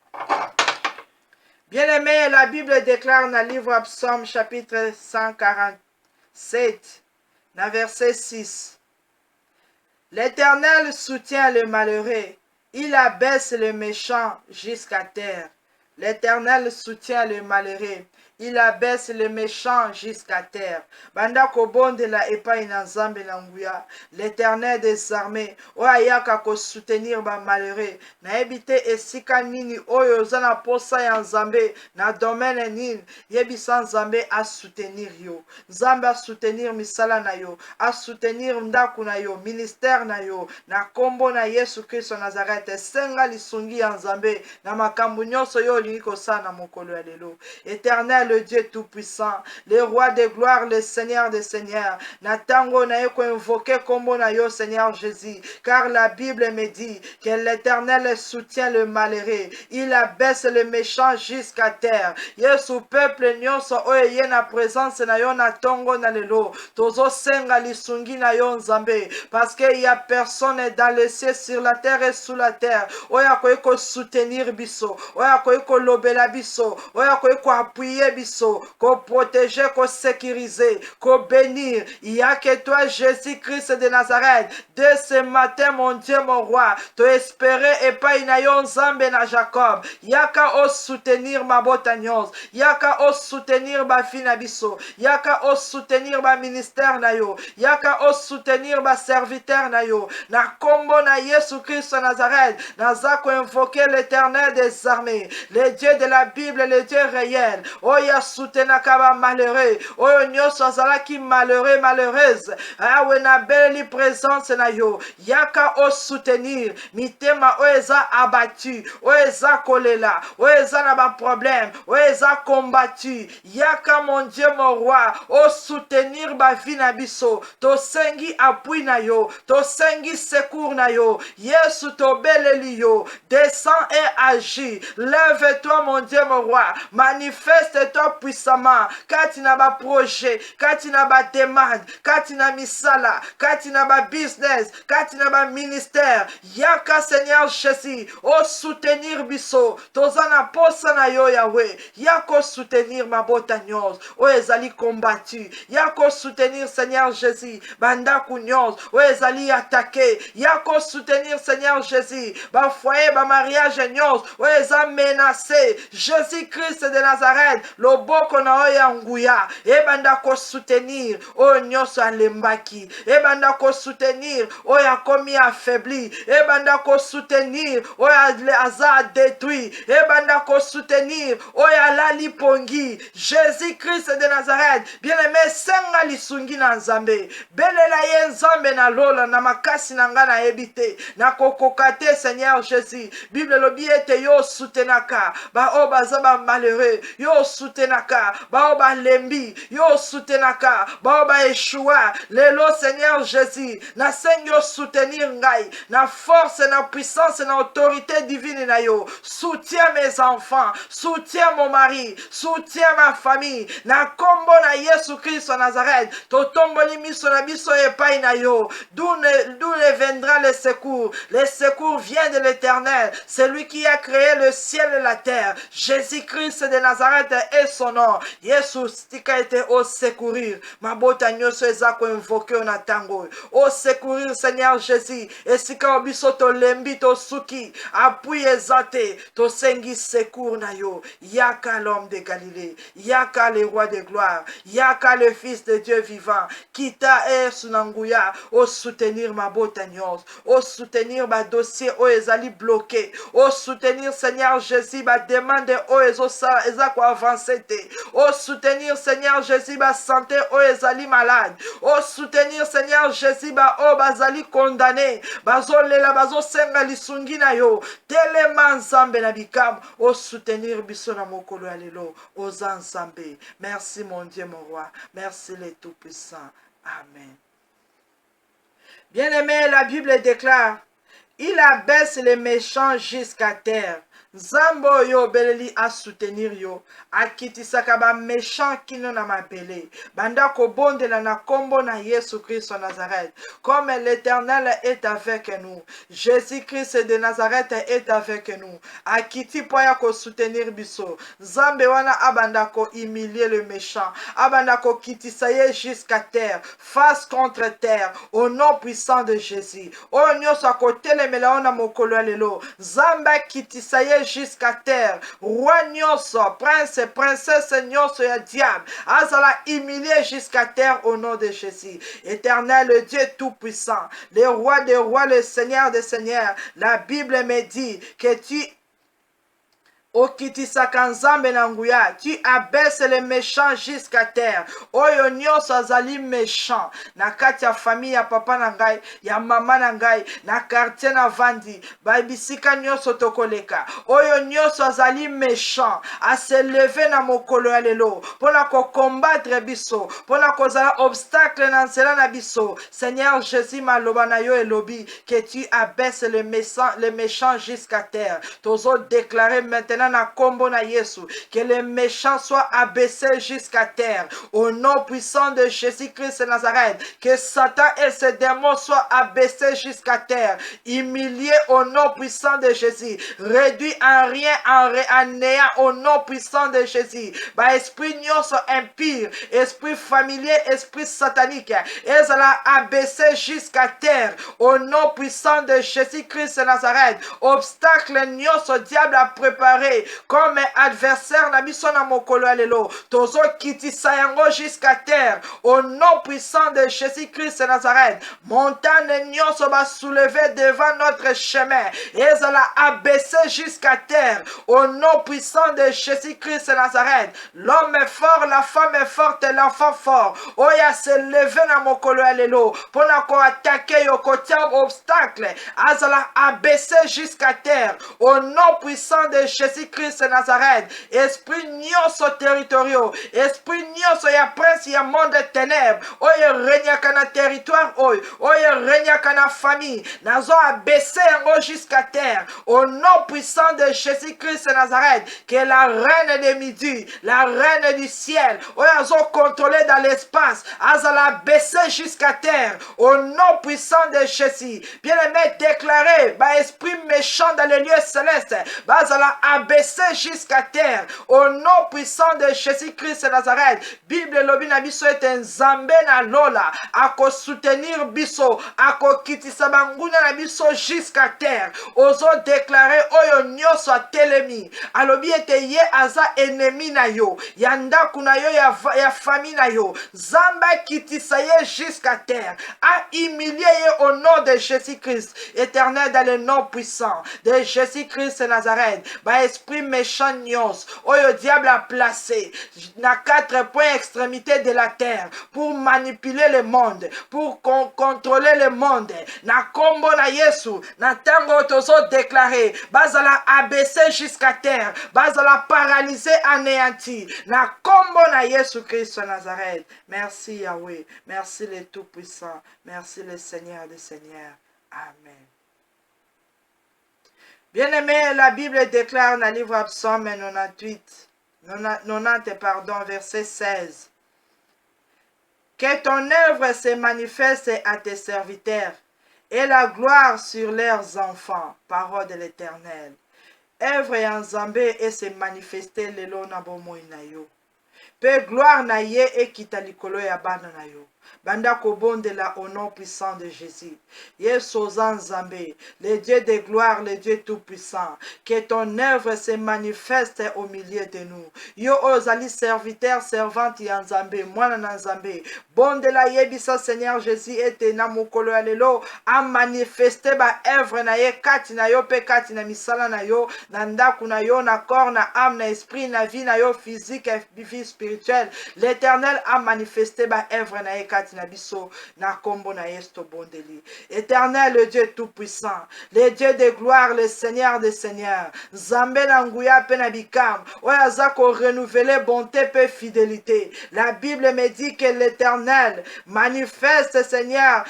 Bien-aimé, la Bible déclare dans le livre Psaume chapitre 147, dans verset 6. L'Éternel soutient le malheureux, il abaisse le méchant jusqu'à terre. L'Éternel soutient le malheureux, il abaisse les méchants jusqu'à terre. Banda kobondela epai na nzambe na nguya. L'Éternel des armées, oyo ayaka soutenir ba malheureux. Nayebi te esika nini oyo oza na posa ya nzambe na domaine nini, yebisa nzambe a soutenir yo. Nzambe a soutenir misala na yo, a soutenir ndaku na yo, ministère na yo, na kombo na Yesu Kristo Nazareth. Senga lisungi ya nzambe na makambo nyonso yo olingi kosala na mokolo ya lelo. Éternel, le Dieu tout-puissant, le roi de gloire, le Seigneur des seigneurs, na tango na yo ko invoquer kombo na yo, Seigneur Jésus, car la Bible me dit que l'Éternel soutient le malheureux, il abaisse le méchant jusqu'à terre. Yesu peuple nyonso oyo ye na présence na yo na tongo na lelo, tozo senga lisungi na yo nzambe, parce que y a personne dans le ciel, sur la terre et sous la terre oyo akoki ko soutenir biso, oyo akoki ko lobela biso, oyo akoki ko appuyer biso, ko protéger, ko sécuriser, ko bénir. Il y a que toi, Jésus-Christ de Nazareth. Dès ce matin, mon Dieu, mon roi, te espérer et pas inayon Nzambe na Jacob. Yaka o soutenir ma botagnos. Yaka o soutenir ma fina biso. Yaka o soutenir ma ministère na yo. Yaka o soutenir ma serviteur na yo. Na kombo na Yesu Christ Nazareth. Naza ko invoquer l'Éternel des armées. Le Dieu de la Bible, le Dieu réel. Oya soutenaka ba malheureux. Oyo nyoso azalaki malheureux, malheureuse. Ah we na belle présence na yo. Yaka o soutenir. Mitema o eza abattu. O eza kolela. O eza na ba problème. O eza combattu. Yaka mon Dieu mon roi. O soutenir ba vie na biso. To sengi appui na yo. To sengi secours na yo. Yesu to beleli yo. Descends et agis. Lève-toi mon Dieu mon roi. Manifeste-toi puissamment. Kati na ba projet. Kati na ba demande. Kati na misala. Kati na ba business. Kati na ba ministère. Yaka Seigneur Jésus. O soutenir biso. Tozana posa na yo Yahweh. Yako soutenir ma botagnos. O ezali combattu. Yako soutenir Seigneur Jésus. Banda kunyos. O ezali attaqué. Yako soutenir Seigneur Jésus. Ba foyer, ba mariage nyos. O eza menacé. Jésus-Christ de Nazareth. Loboko na oya nguya. E banda ko soutenir. O nyos alembaki. E banda ko soutenir. O ya komi affaibli. E banda ko soutenir. O ya aza détruit. E banda ko soutenir. O ya lali pongi. Jésus-Christ de Nazareth. Bien-aimé, senga lisungi na nzambe. Belela ye nzambe na lola na makasi na nga na ebite. Na kokokate Seigneur Jésus. Bible lobi ete yo soutenaka. Ba o baza ba malheureux. Yo soutenaka. Ba o ba lembi. Yo soutenaka. Ba o ba eshua. Lelo Seigneur Jésus. Na sengi yo soutenir ngai. Na force, na puissance, na autorité divine na yo. Soutiens mes enfants. Soutiens mon mari. Soutiens ma famille. Na kombo na Yesu Christ Nazareth. Totomboli miso na biso epai na yo. D'où viendra le secours? Le secours vient de l'Éternel. C'est lui qui a créé le ciel et la terre. Jésus-Christ de Nazareth est son nom. Yesus tika été au secourir. Ma bota nyoso ezako invoqué na tango. Au secourir Seigneur Jésus. Et si ka obiso to lembi to suki. Appui ezate. To sengi secours na yo. Yaka l'homme de Galilée. Yaka le roi de gloire. Yaka le fils de Dieu vivant. Kita e sunanguya. Au soutenir ma botagnos. Au soutenir ma dossier. O ezali bloqué. Au soutenir Seigneur Jésus. Ma demande o ezako avancé te. Au soutenir Seigneur Jésus. Ma santé o ezali malade. Au soutenir Seigneur Jésus. Ba o bazali condamné. Bazo lela bazo senga lisungi na yo. Teleman nzambe na bikam. Au soutenir biso na mokolo ya lelo. Oza nzambe. Merci mon Dieu mon roi. Merci le Tout-Puissant. Amen. Bien-aimé, la Bible déclare, il abaisse les méchants jusqu'à terre. Zambo yo beleli a soutenir yo. Akitisaka ba méchant kino na mabele. Banda ko bonde la na kombo na Yesu Christ Nazareth. Comme l'Éternel est avec nous. Jésus-Christ de Nazareth est avec nous. Akiti poya ko soutenir biso. Zambe wana abanda ko humilier le méchant. Abanda ko kitisaye jusqu'à terre. Face contre terre. Au nom puissant de Jésus. O nyoso ko telemi tolemela na mokolo lelo Zamba kitisaye jusqu'à terre roi nyonso prince princesse nyonso ya diable azala humilié jusqu'à terre au nom de Jésus. Éternel le Dieu tout-puissant, le roi des rois, le Seigneur des seigneurs, la Bible me dit que tu okitisaka nzambe na nguya, tu abaisses les méchants jusqu'à terre. Oyo nyonso azali méchant na kati ya famille ya papa na ngai, ya mama na ngai, na quartier na vandi, babisika nyonso tokoleka. Oyo nyonso azali méchant, a se lever na mokolo ya lelo, pona ko combattre biso, pona kozala obstacle na nzela na biso. Seigneur Jésus maloba na yo elobi que tu abaisses les méchants jusqu'à terre. Tozo déclarer maintenant na kombo na Yesu que les méchants soient abaissés jusqu'à terre au nom puissant de Jésus-Christ de Nazareth, que Satan et ses démons soient abaissés jusqu'à terre, humiliés au nom puissant de Jésus, réduits en rien, en néant au nom puissant de Jésus. Ba esprit nyonso impur, esprit familier, esprit satanique, et cela abaissé jusqu'à terre au nom puissant de Jésus-Christ de Nazareth. Obstacle nyonso diable a préparé comme adversaire na biso na mokolo alelo, tozo kitisa yango jusqu'à terre au nom puissant de Jésus-Christ de Nazareth. Montagne nyonso ba soulever devant notre chemin et cela abaissé jusqu'à terre au nom puissant de Jésus-Christ de Nazareth. L'homme est fort, la femme est forte et l'enfant fort. Oya se lever na mokolo alelo pona ko attaquer yo kotia obstacle azala abaissé jusqu'à terre au nom puissant de Jésus-Christ de Nazareth. Esprit nyonso territoriaux, esprit nyonso ya prince ya monde de ténèbres, oyo renyaka na territoire oyo renyaka na famille, nazo abaissé yango jusqu'à terre au nom puissant de Jésus-Christ de Nazareth. Que la reine des midi, la reine du ciel, oyo azo contrôlé dans l'espace, azala baissé jusqu'à terre au nom puissant de Jésus. Bien-aimé, déclaré, ba esprit méchant dans les lieux célestes, bazala abaissé jusqu'à terre au nom puissant de Jésus-Christ de Nazareth. Bible lobi na biso ete nzambe na lola ako soutenir biso, ako kitisa banguna na biso jusqu'à terre. Ozo déclarer oyo nyonso atelemi alobi ete ye aza ennemi na yo, ya ndaku na yo, ya famille na yo. Zamba kitisa ye jusqu'à terre, a humilié ye au nom de Jésus-Christ. Éternel, dans le nom puissant de Jésus-Christ de Nazareth, ba esprit méchant nyos oyo diable a placé na 4 points extrémités de la terre pour manipuler le monde, pour contrôler le monde. Na kombo na Yesu, na tango tozo déclaré, bazala abaissé jusqu'à terre, bazala paralysé, anéanti. Na kombo na Yesu Christ de Nazareth. Merci Yahweh, merci le Tout-Puissant, merci le Seigneur des Seigneurs. Amen. Bien-aimé, la Bible déclare dans le livre Psaume 90, verset 16. Que ton œuvre se manifeste à tes serviteurs et la gloire sur leurs enfants. Parole de l'Éternel. Œuvre en Zambé et se manifester le long na bomo inayo. Pe gloire na ye et kita likolo ya bana na yo. Banda kobondela au nom puissant de Jésus. Yesozan Zambé, le Dieu de gloire, le Dieu tout-puissant. Que ton œuvre se manifeste au milieu de nous. Yo ozali serviteur, servante en Zambé, mwana na Zambé. Bondela yebisa Seigneur Jésus ete na mokolo alelo a manifester ba œuvre na ye kati na yo pe kati na misala na yo, na ndaku na yo, na corps, na âme, na esprit, na vie na yo physique et vie spirituelle. L'Éternel a manifesté ba œuvre na ye kati na biso na kombo na yesto bondeli. Éternel, le Dieu tout-puissant, le Dieu de gloire, le Seigneur des seigneurs, Zambé na nguya pe na bikam, oyaza ko renouveler bonté pe fidélité. La Bible me dit que l'Éternel manifeste, Seigneur,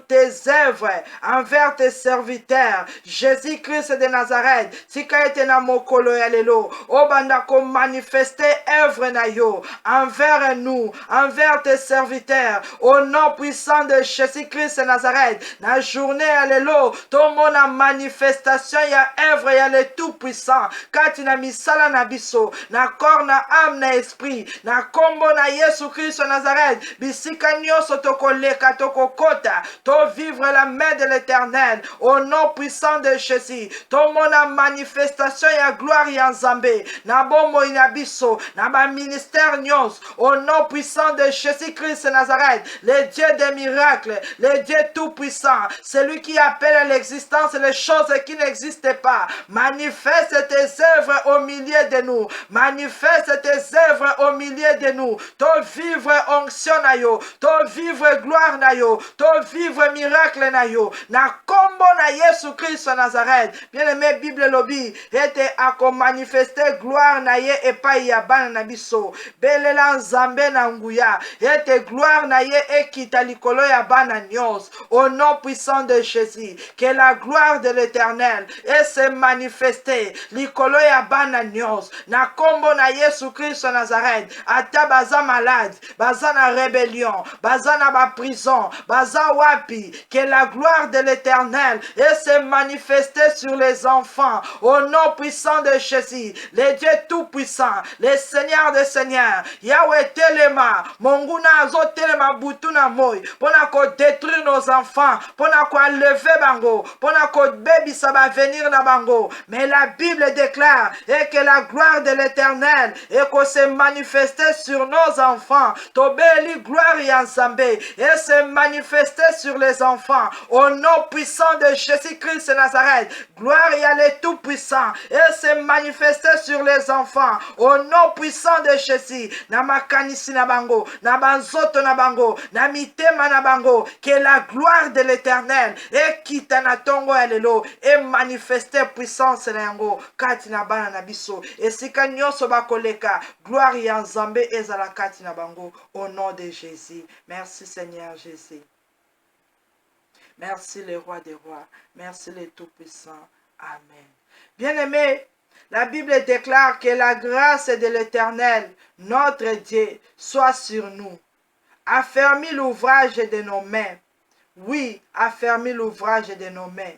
tes œuvres envers tes serviteurs. Jésus-Christ de Nazareth, si ka ete na mokolo ya lelo, obanda ko manifester œuvre na yo envers nous, envers tes serviteurs, au nom puissant de Jésus-Christ de Nazareth. La journée, alléluia, ton mon manifestation, il y a œuvre, il y a le tout-puissant. Quand tu n'as mis ça na biso, na corps, na âme, na esprit, na combo na Yesu Christ de Nazareth, bisika nyoso toko leka, toko kota, to vivre la main de l'Éternel, au nom puissant de Jésus. Ton mon manifestation, il y a gloire, il y a Nzambe, na bombo inabiso, na ba ministère nyos, au nom puissant de Jésus-Christ de Nazareth, le Dieu des miracles, le Dieu tout-puissant, celui qui appelle à l'existence les choses qui n'existent pas. Manifeste tes œuvres au milieu de nous. Manifeste tes œuvres au milieu de nous. Ton vivre onction na yo, ton vivre gloire na yo, ton vivre miracle na yo. Na combo na Yesu Christ de Nazareth. Bien-aimé, Bible lobby, était à manifester gloire na ye et pas yabana na biso. Belela Nzambe na nguya. Était gloire na ye et kita likolo yabana nyos. Au nom puissant de Jésus, que la gloire de l'Éternel et se manifester likolo yabana nyos. Na kombo na Yesu Christ de Nazareth. Ata baza malade, baza na rébellion, baza na ba prison, baza wapi. Que la gloire de l'Éternel et se manifester sur les enfants. Au nom puissant de Jésus, le Dieu tout-puissant, le Seigneur des Seigneurs, Yahweh telema, Monguna azo telema butuna moi, pona ko détruire nos enfants, pona ko enlever bango, pona ko baby ça va venir na bango. Mais la Bible déclare et que la gloire de l'Éternel et qu'on se manifester sur nos enfants. Tobeli gloire Yansambé et se manifester sur les enfants. Au nom puissant de Jésus-Christ de Nazareth, gloire à le tout-puissant et se manifester sur les enfants. Au nom puissant de Jésus, na makanisi na bango, na banzoto na bango, na mitema na bango, que la gloire de l'Éternel et kita na tongo alelo et manifester puissance na yango kati na bana na biso. Et sika nyoso bakoleka, gloire ya Nzambe ezala kati na bango au nom de Jésus. Merci Seigneur Jésus. Merci le roi des rois. Merci le tout-puissant. Amen. Bien-aimés, la Bible déclare que la grâce de l'Éternel, notre Dieu, soit sur nous. Affermis l'ouvrage de nos mains. Oui, affermis l'ouvrage de nos mains.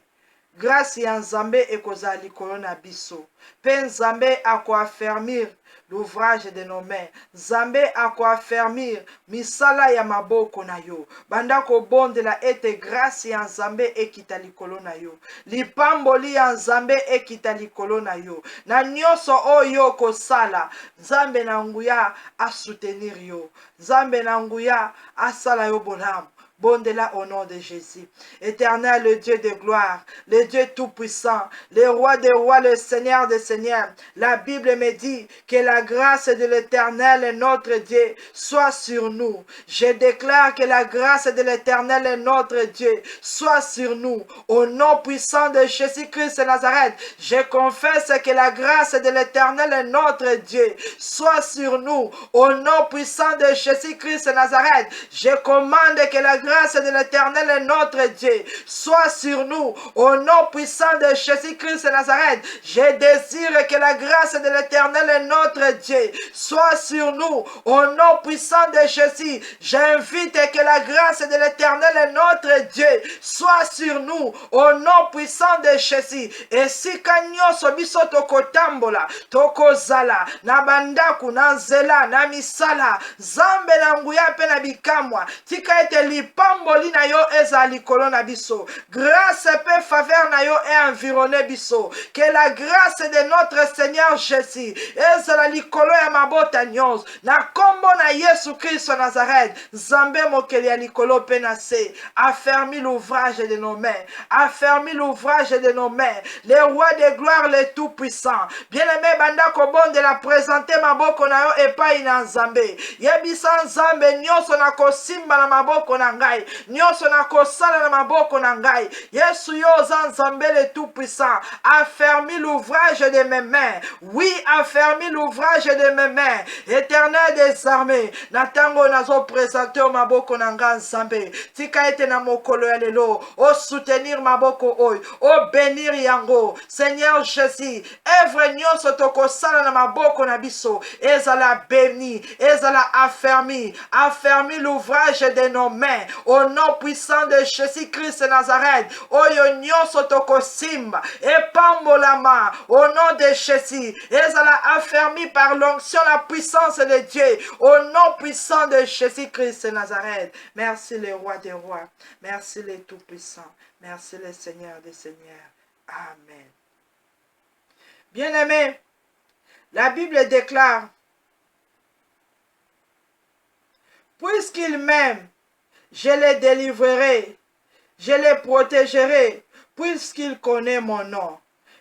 Grâce ya Nzambe ekozala likolo na biso. Pe Nzambe akoaffermir l'ouvrage de nos mains. Nzambe akoaffermir misala ya maboko na yo. Banda kobondela ete grâce ya Nzambe ekita likolo na yo. Lipamboli ya Nzambe ekita likolo na yo. Na nyonso oyo kosala, Nzambe na nguya asoutenir yo. Nzambe na nguya asala yo bolamu. Bondela au nom de Jésus. Éternel, le Dieu de gloire, le Dieu tout-puissant, le roi des rois, le Seigneur des seigneurs. La Bible me dit que la grâce de l'Éternel, notre Dieu, soit sur nous. Je déclare que la grâce de l'Éternel, notre Dieu, soit sur nous. Au nom puissant de Jésus-Christ de Nazareth, je confesse que la grâce de l'Éternel, notre Dieu, soit sur nous. Au nom puissant de Jésus-Christ de Nazareth, je commande que la grâce de l'Éternel, notre Dieu, soit sur nous. Au nom puissant de Jésus-Christ de Nazareth, je désire que la grâce de l'Éternel, notre Dieu, soit sur nous. Au nom puissant de Jésus, j'invite que la grâce de l'Éternel, notre Dieu, soit sur nous. Au nom puissant de Jésus. Et si kanyoso biso tokotambola, tokozala, na bandaku, na nzela, na misala, zambe na nguya pe na bikamwa, tika ete lipamboli na yo eza likolo na biso. Grâce pe faveur na yo e environné biso. Que la grâce de notre Seigneur Jésus ezala likolo ya mabota nyonso. Na kombo na Yesu Christ de Nazareth, Nzambe mokeli ya likolo pe na se. Affermis l'ouvrage de nos mains. Affermis l'ouvrage de nos mains. Le roi de gloire, le tout-puissant. Bien-aimé banda kobonde la présenter maboko na yo epai na Nzambe. Yebisa Nzambe nyonso na kosimba na maboko na ngai nyonso nakosala na maboko na ngai. Yesu yo oza Nzambe le tout puissant, affermis l'ouvrage de mes mains. Oui, affermis l'ouvrage de mes mains. Éternel des armées, na tango nazo présenter au maboko na ngai Nzambe, tika ete na mokolo ya lelo o soutenir maboko oyo, o bénir yango. Seigneur Jésus, œuvre nyonso tokosala na maboko na biso ezala béni, ezala affermi, affermi l'ouvrage de nos mains au nom puissant de Jésus-Christ de Nazareth. Oyo nyonso tokosimba epambolama au nom de Jésus, ezala affermi par l'onction, la puissance de Dieu au nom puissant de Jésus-Christ de Nazareth. Merci le roi des rois, merci le tout-puissant, merci le Seigneur des seigneurs. Amen. Bien-aimés, la Bible déclare, puisqu'il m'aime, je le délivrerai, je le protégerai, puisqu'il connaît mon nom.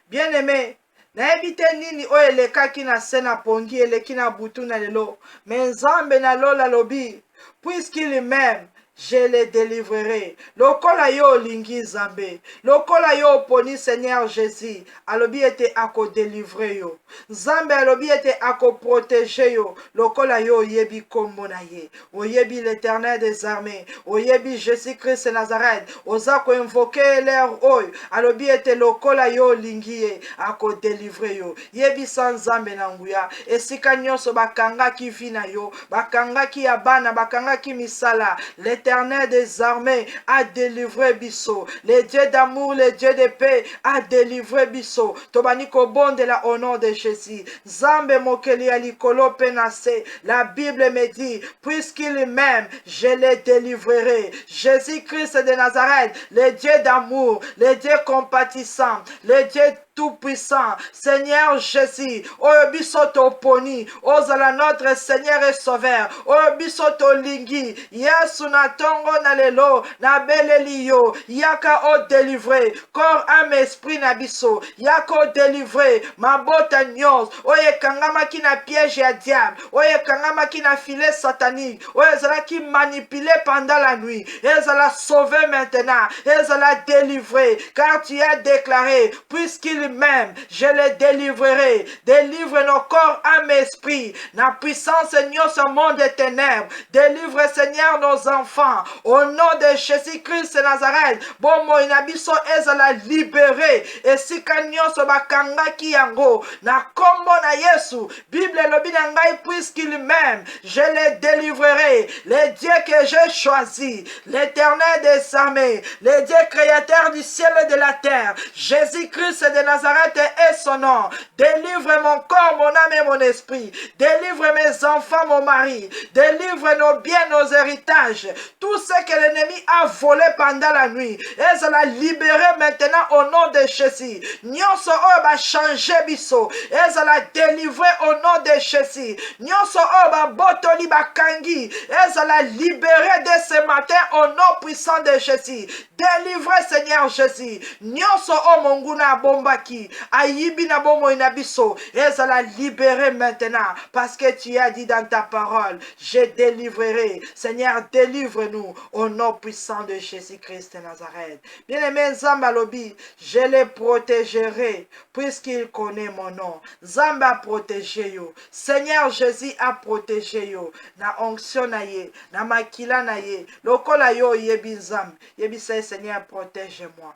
Bien-aimé, nayebi te nini oyo elekaki na se na pongi eleki na butu na lelo, me Nzambe na lola lobi, puisqu'il m'aime, je le délivrerai. Lokola yo olingi Nzambe, lokola yo oponi Seigneur Jésus, alobi ete ako délivrer yo. Nzambe alobi ete ako protéger yo. Lokola yo oyebi kombo na ye, oyebi l'Éternel des armées, oyebi Jésus-Christ de Nazareth, oza ko invoquer l'air oyo, alobi ete lokola yo olingi ye, ako délivrer yo. Yebi sans Nzambe na nguya, esika nyonso bakangaki vi na yo, bakangaki ya bana, bakangaki misala, l'Éternel des armées a délivré biso. Le Dieu d'amour, le Dieu de paix a délivré biso. Tobaniko bondela au nom de Jésus. Zambe mokeli ya likolo penase. La Bible me dit, puisqu'il m'aime, je le délivrerai. Jésus-Christ de Nazareth, le Dieu d'amour, le Dieu compatissant, le Dieu tout-puissant, Seigneur Jésus, oyo biso toponi, ozala notre Seigneur et Sauveur, oyo biso tolingi, Yesu na tongo na lelo, na beleli yo, yaka o délivrer, corps, âme, esprit na biso, yaka o délivrer, mabota nyos, oyo kangamaki na piège ya diable, oyo kangamaki na filet satanique, oyo ezalaki manipulé pendant la nuit, ezala sauvé maintenant, ezala délivré, car tu as déclaré, puisqu'il même, je les délivrerai. Délivre nos corps, âme, esprit. Na puissance, Seigneur, ce monde des ténèbres. Délivre, Seigneur, nos enfants. Au nom de Jésus-Christ de Nazareth. Bon, mo inabiso ezala libéré. Et si kanyo so bakanga ki yango. Na kombo na Yesu. Bible lobi na ngai, puisqu'il m'aime, je les délivrerai. Le Dieu que j'ai choisi. L'Éternel des armées. Le Dieu créateur du ciel et de la terre. Jésus-Christ de Nazareth est son nom. Délivre mon corps, mon âme et mon esprit. Délivre mes enfants, mon mari. Délivre nos biens, nos héritages. Tout ce que l'ennemi a volé pendant la nuit. Et cela libéré maintenant au nom de Jésus. Nyonso oyo ba changer biso. Et cela délivré au nom de Jésus. Nyonso oyo ba botoli ba kangi. Et cela libéré dès ce matin au nom puissant de Jésus. Délivré Seigneur Jésus. Nyonso o monguna bombaki. Ayibi na bomo inabiso. Ezala libéré maintenant. Parce que tu as dit dans ta parole. Je délivrerai. Seigneur, délivre-nous. Au nom puissant de Jésus-Christ de Nazareth. Bien-aimé Zambalobi. Je les protégerai. Puisqu'il connaît mon nom. Zamba a protégé yo. Seigneur Jésus a protégé yo. Na onction na ye. Na makila na ye. Lokola yo yebi zam. Yebi say Seigneur, protège-moi.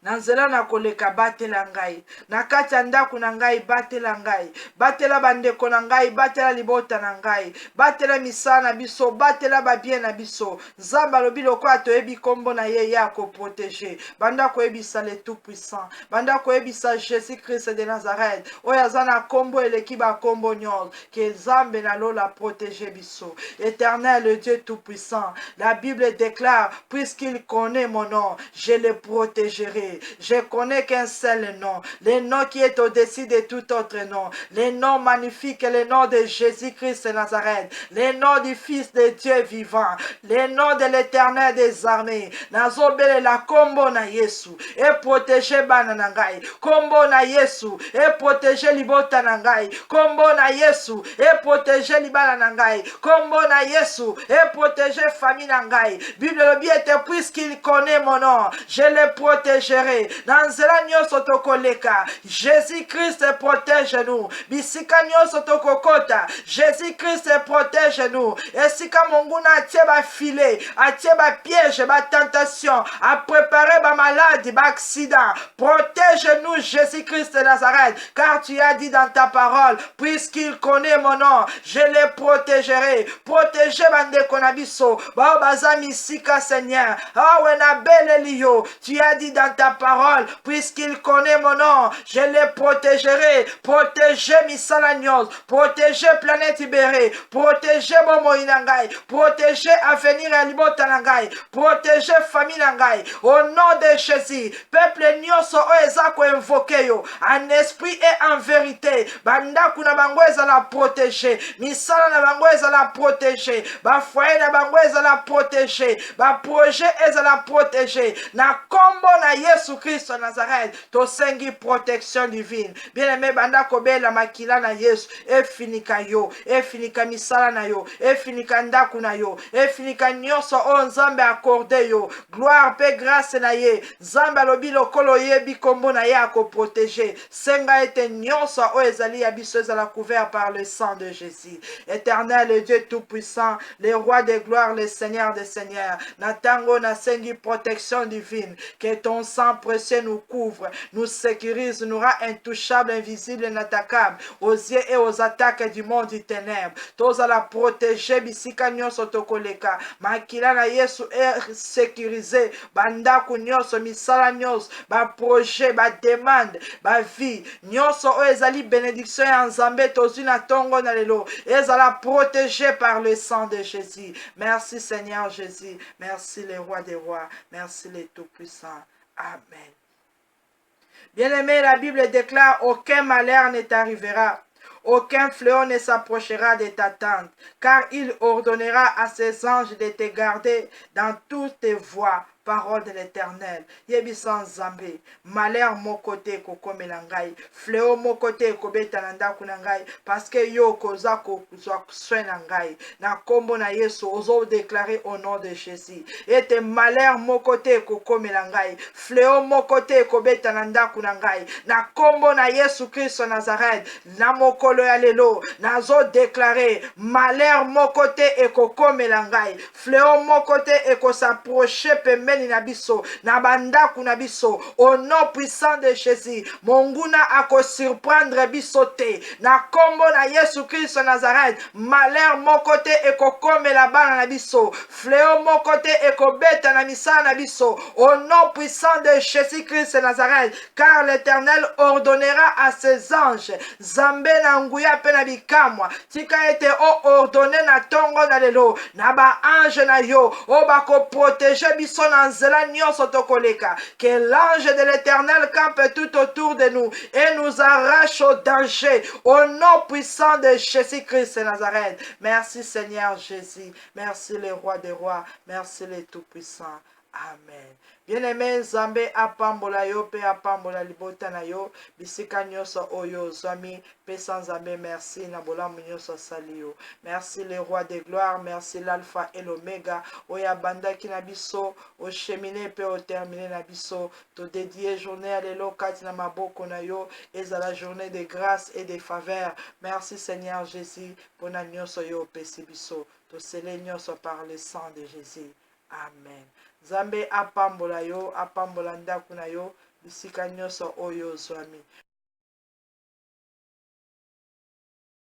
Nanzela na koleka batela ngai, na kati ya ndako na ngai batela ngai, batela bandeko na ngai, batela libota na ngai, batela misala na biso, batela babie na biso. Nzambe alobi lokola toyebi kombo na ye ya ko protéger. Banda koyebisa le tout puissant, banda koyebisa Jésus-Christ de Nazareth. Oyo aza na kombo eleki ba kombo nyonso, que Nzambe na lola protéger biso. Éternel le Dieu tout puissant, la Bible déclare, puisqu'il connaît mon nom, je le protégerai. Jésus. Je connais qu'un seul nom, le nom qui est au-dessus de tout autre nom, le nom magnifique, le nom de Jésus-Christ de Nazareth, le nom du Fils de Dieu vivant, le nom de l'Éternel des armées. Nazobele la kombo na Yesu, et protéger bana na ngai, kombo na Yesu, et protéger libota na ngai, kombo na Yesu, et protéger libana na ngai, kombo na Yesu, et protéger famille na ngai. Bible le bien était puisqu'il connaît mon nom, je le protégerai. Dans zela nyonso tokoleka, Jésus-Christ protège nous. Bisika nyonso tokokota, Jésus-Christ protège nous. Esika monguna atie ba filet, atie ba piège, ba tentation, a préparé ba maladie, ba accident. Protège-nous, Jésus-Christ de Nazareth, car tu as dit dans ta parole, puisqu'il connaît mon nom, je le protégerai. Protégez bande konabiso, ba bazami sika Seigneur. Ah wena belle lio, tu as dit dans ta parole, puisqu'il connaît mon nom, je le protégerai. Protégez Misalanios, protégez Planète Ibéré, protégez Momo Inangai, protégez Avenir Alibota Nangai, protégez famille Nangai. Au nom de Jésus, peuple nyonso oezako invoqué yo, en esprit et en vérité. Banda kuna bangweza la protéger, misala na bangweza la protéger, ba foyer na bangweza la protéger, ba projet eza la protéger. Na kombo na Yesu Christ Nazareth, to sengi protection divine. Bien aimé banda kobela makila na Yesu, e finika yo, e finika misala na yo, e finika ndaku na yo, e finika nyonso o Nzambe accordé yo. Gloire pe grâce na ye. Nzambe alobi lokolo yebi kombo na ye ako protéger. Senga ete nyonso o ezali ya biso ezala couvert par le sang de Jésus. Éternel le Dieu tout-puissant, le roi des gloires, le Seigneur des seigneurs. Natango na sengi protection divine. Que ton sang précieux nous couvre, nous sécurise, nous rend intouchable, invisible, inattaquable aux yeux et aux attaques du monde du ténèbre. Toza la protéger bisika nyonso tokoleka. Makila na Yesu est sécurisé. Bandaku nyonso misala nyonso, ba projet, ba demande, ba vie nyonso o ezali bénédiction ya Nzambe tozwi na tongo na lelo ezala protégé par le sang de Jésus. Merci Seigneur Jésus, merci le roi des rois, merci le tout-puissant. Amen. Bien-aimé, la Bible déclare aucun malheur ne t'arrivera. Aucun fléau ne s'approchera de ta tente, car il ordonnera à ses anges de te garder dans toutes tes voies. Parole de l'Éternel. Yebisan Zambé. Malheur mon côté koko melangai. Fléau mon côté kobeta nanda kunangai. Parce que yo koza kozwa swenangai. Na kombo na Yesu ozo déclarer au nom de Jésus. Et tes malheurs mon côté koko melangai. Fléau mon côté kobeta nanda kunangai. Na kombo na Yesu Christ Nazareth. Na mokolo ya lelo. Nazo déclarer malheur mon côté et koko melangai. Fléau mon côté et ko s'approcher pembe na biso na bandaku na biso au nom puissant de Jésus. Monguna ako surprendre biso te na kombo na Yesu Christ Nazareth. Malheur mon côté ekokome la bana na biso, fléau mon côté ekobeta na misala na biso au nom puissant de Jésus Christ Nazareth, car l'Éternel ordonnera à ses anges Zambe na nguya pe na bikamwa tika ete o ordonné na tongo na lelo na ba ange na yo o bako protéger biso na que l'ange de l'Éternel campe tout autour de nous et nous arrache au danger au nom puissant de Jésus-Christ Nazareth. Merci Seigneur Jésus, merci le roi des rois, merci le tout-puissant. Amen. Bien-aimé Nzambe apambola yo pe apambola libota na yo bisika nyonso oyo zami pe sans Nzambe merci na bolamu nyonso sali yo. Merci le roi de gloire, merci l'alpha et l'oméga oya bandaki na biso o cheminer pe o terminer na biso to dédier journée à lelo kati na maboko na yo ezala journée de grâce et de faveur. Merci Seigneur Jésus pour na nyonso yo pesi biso to scellé nyonso par le sang de Jésus. Amen. Nzambe apambola yo, apambola ndaku na yo, bisika nyonso oyo zwami.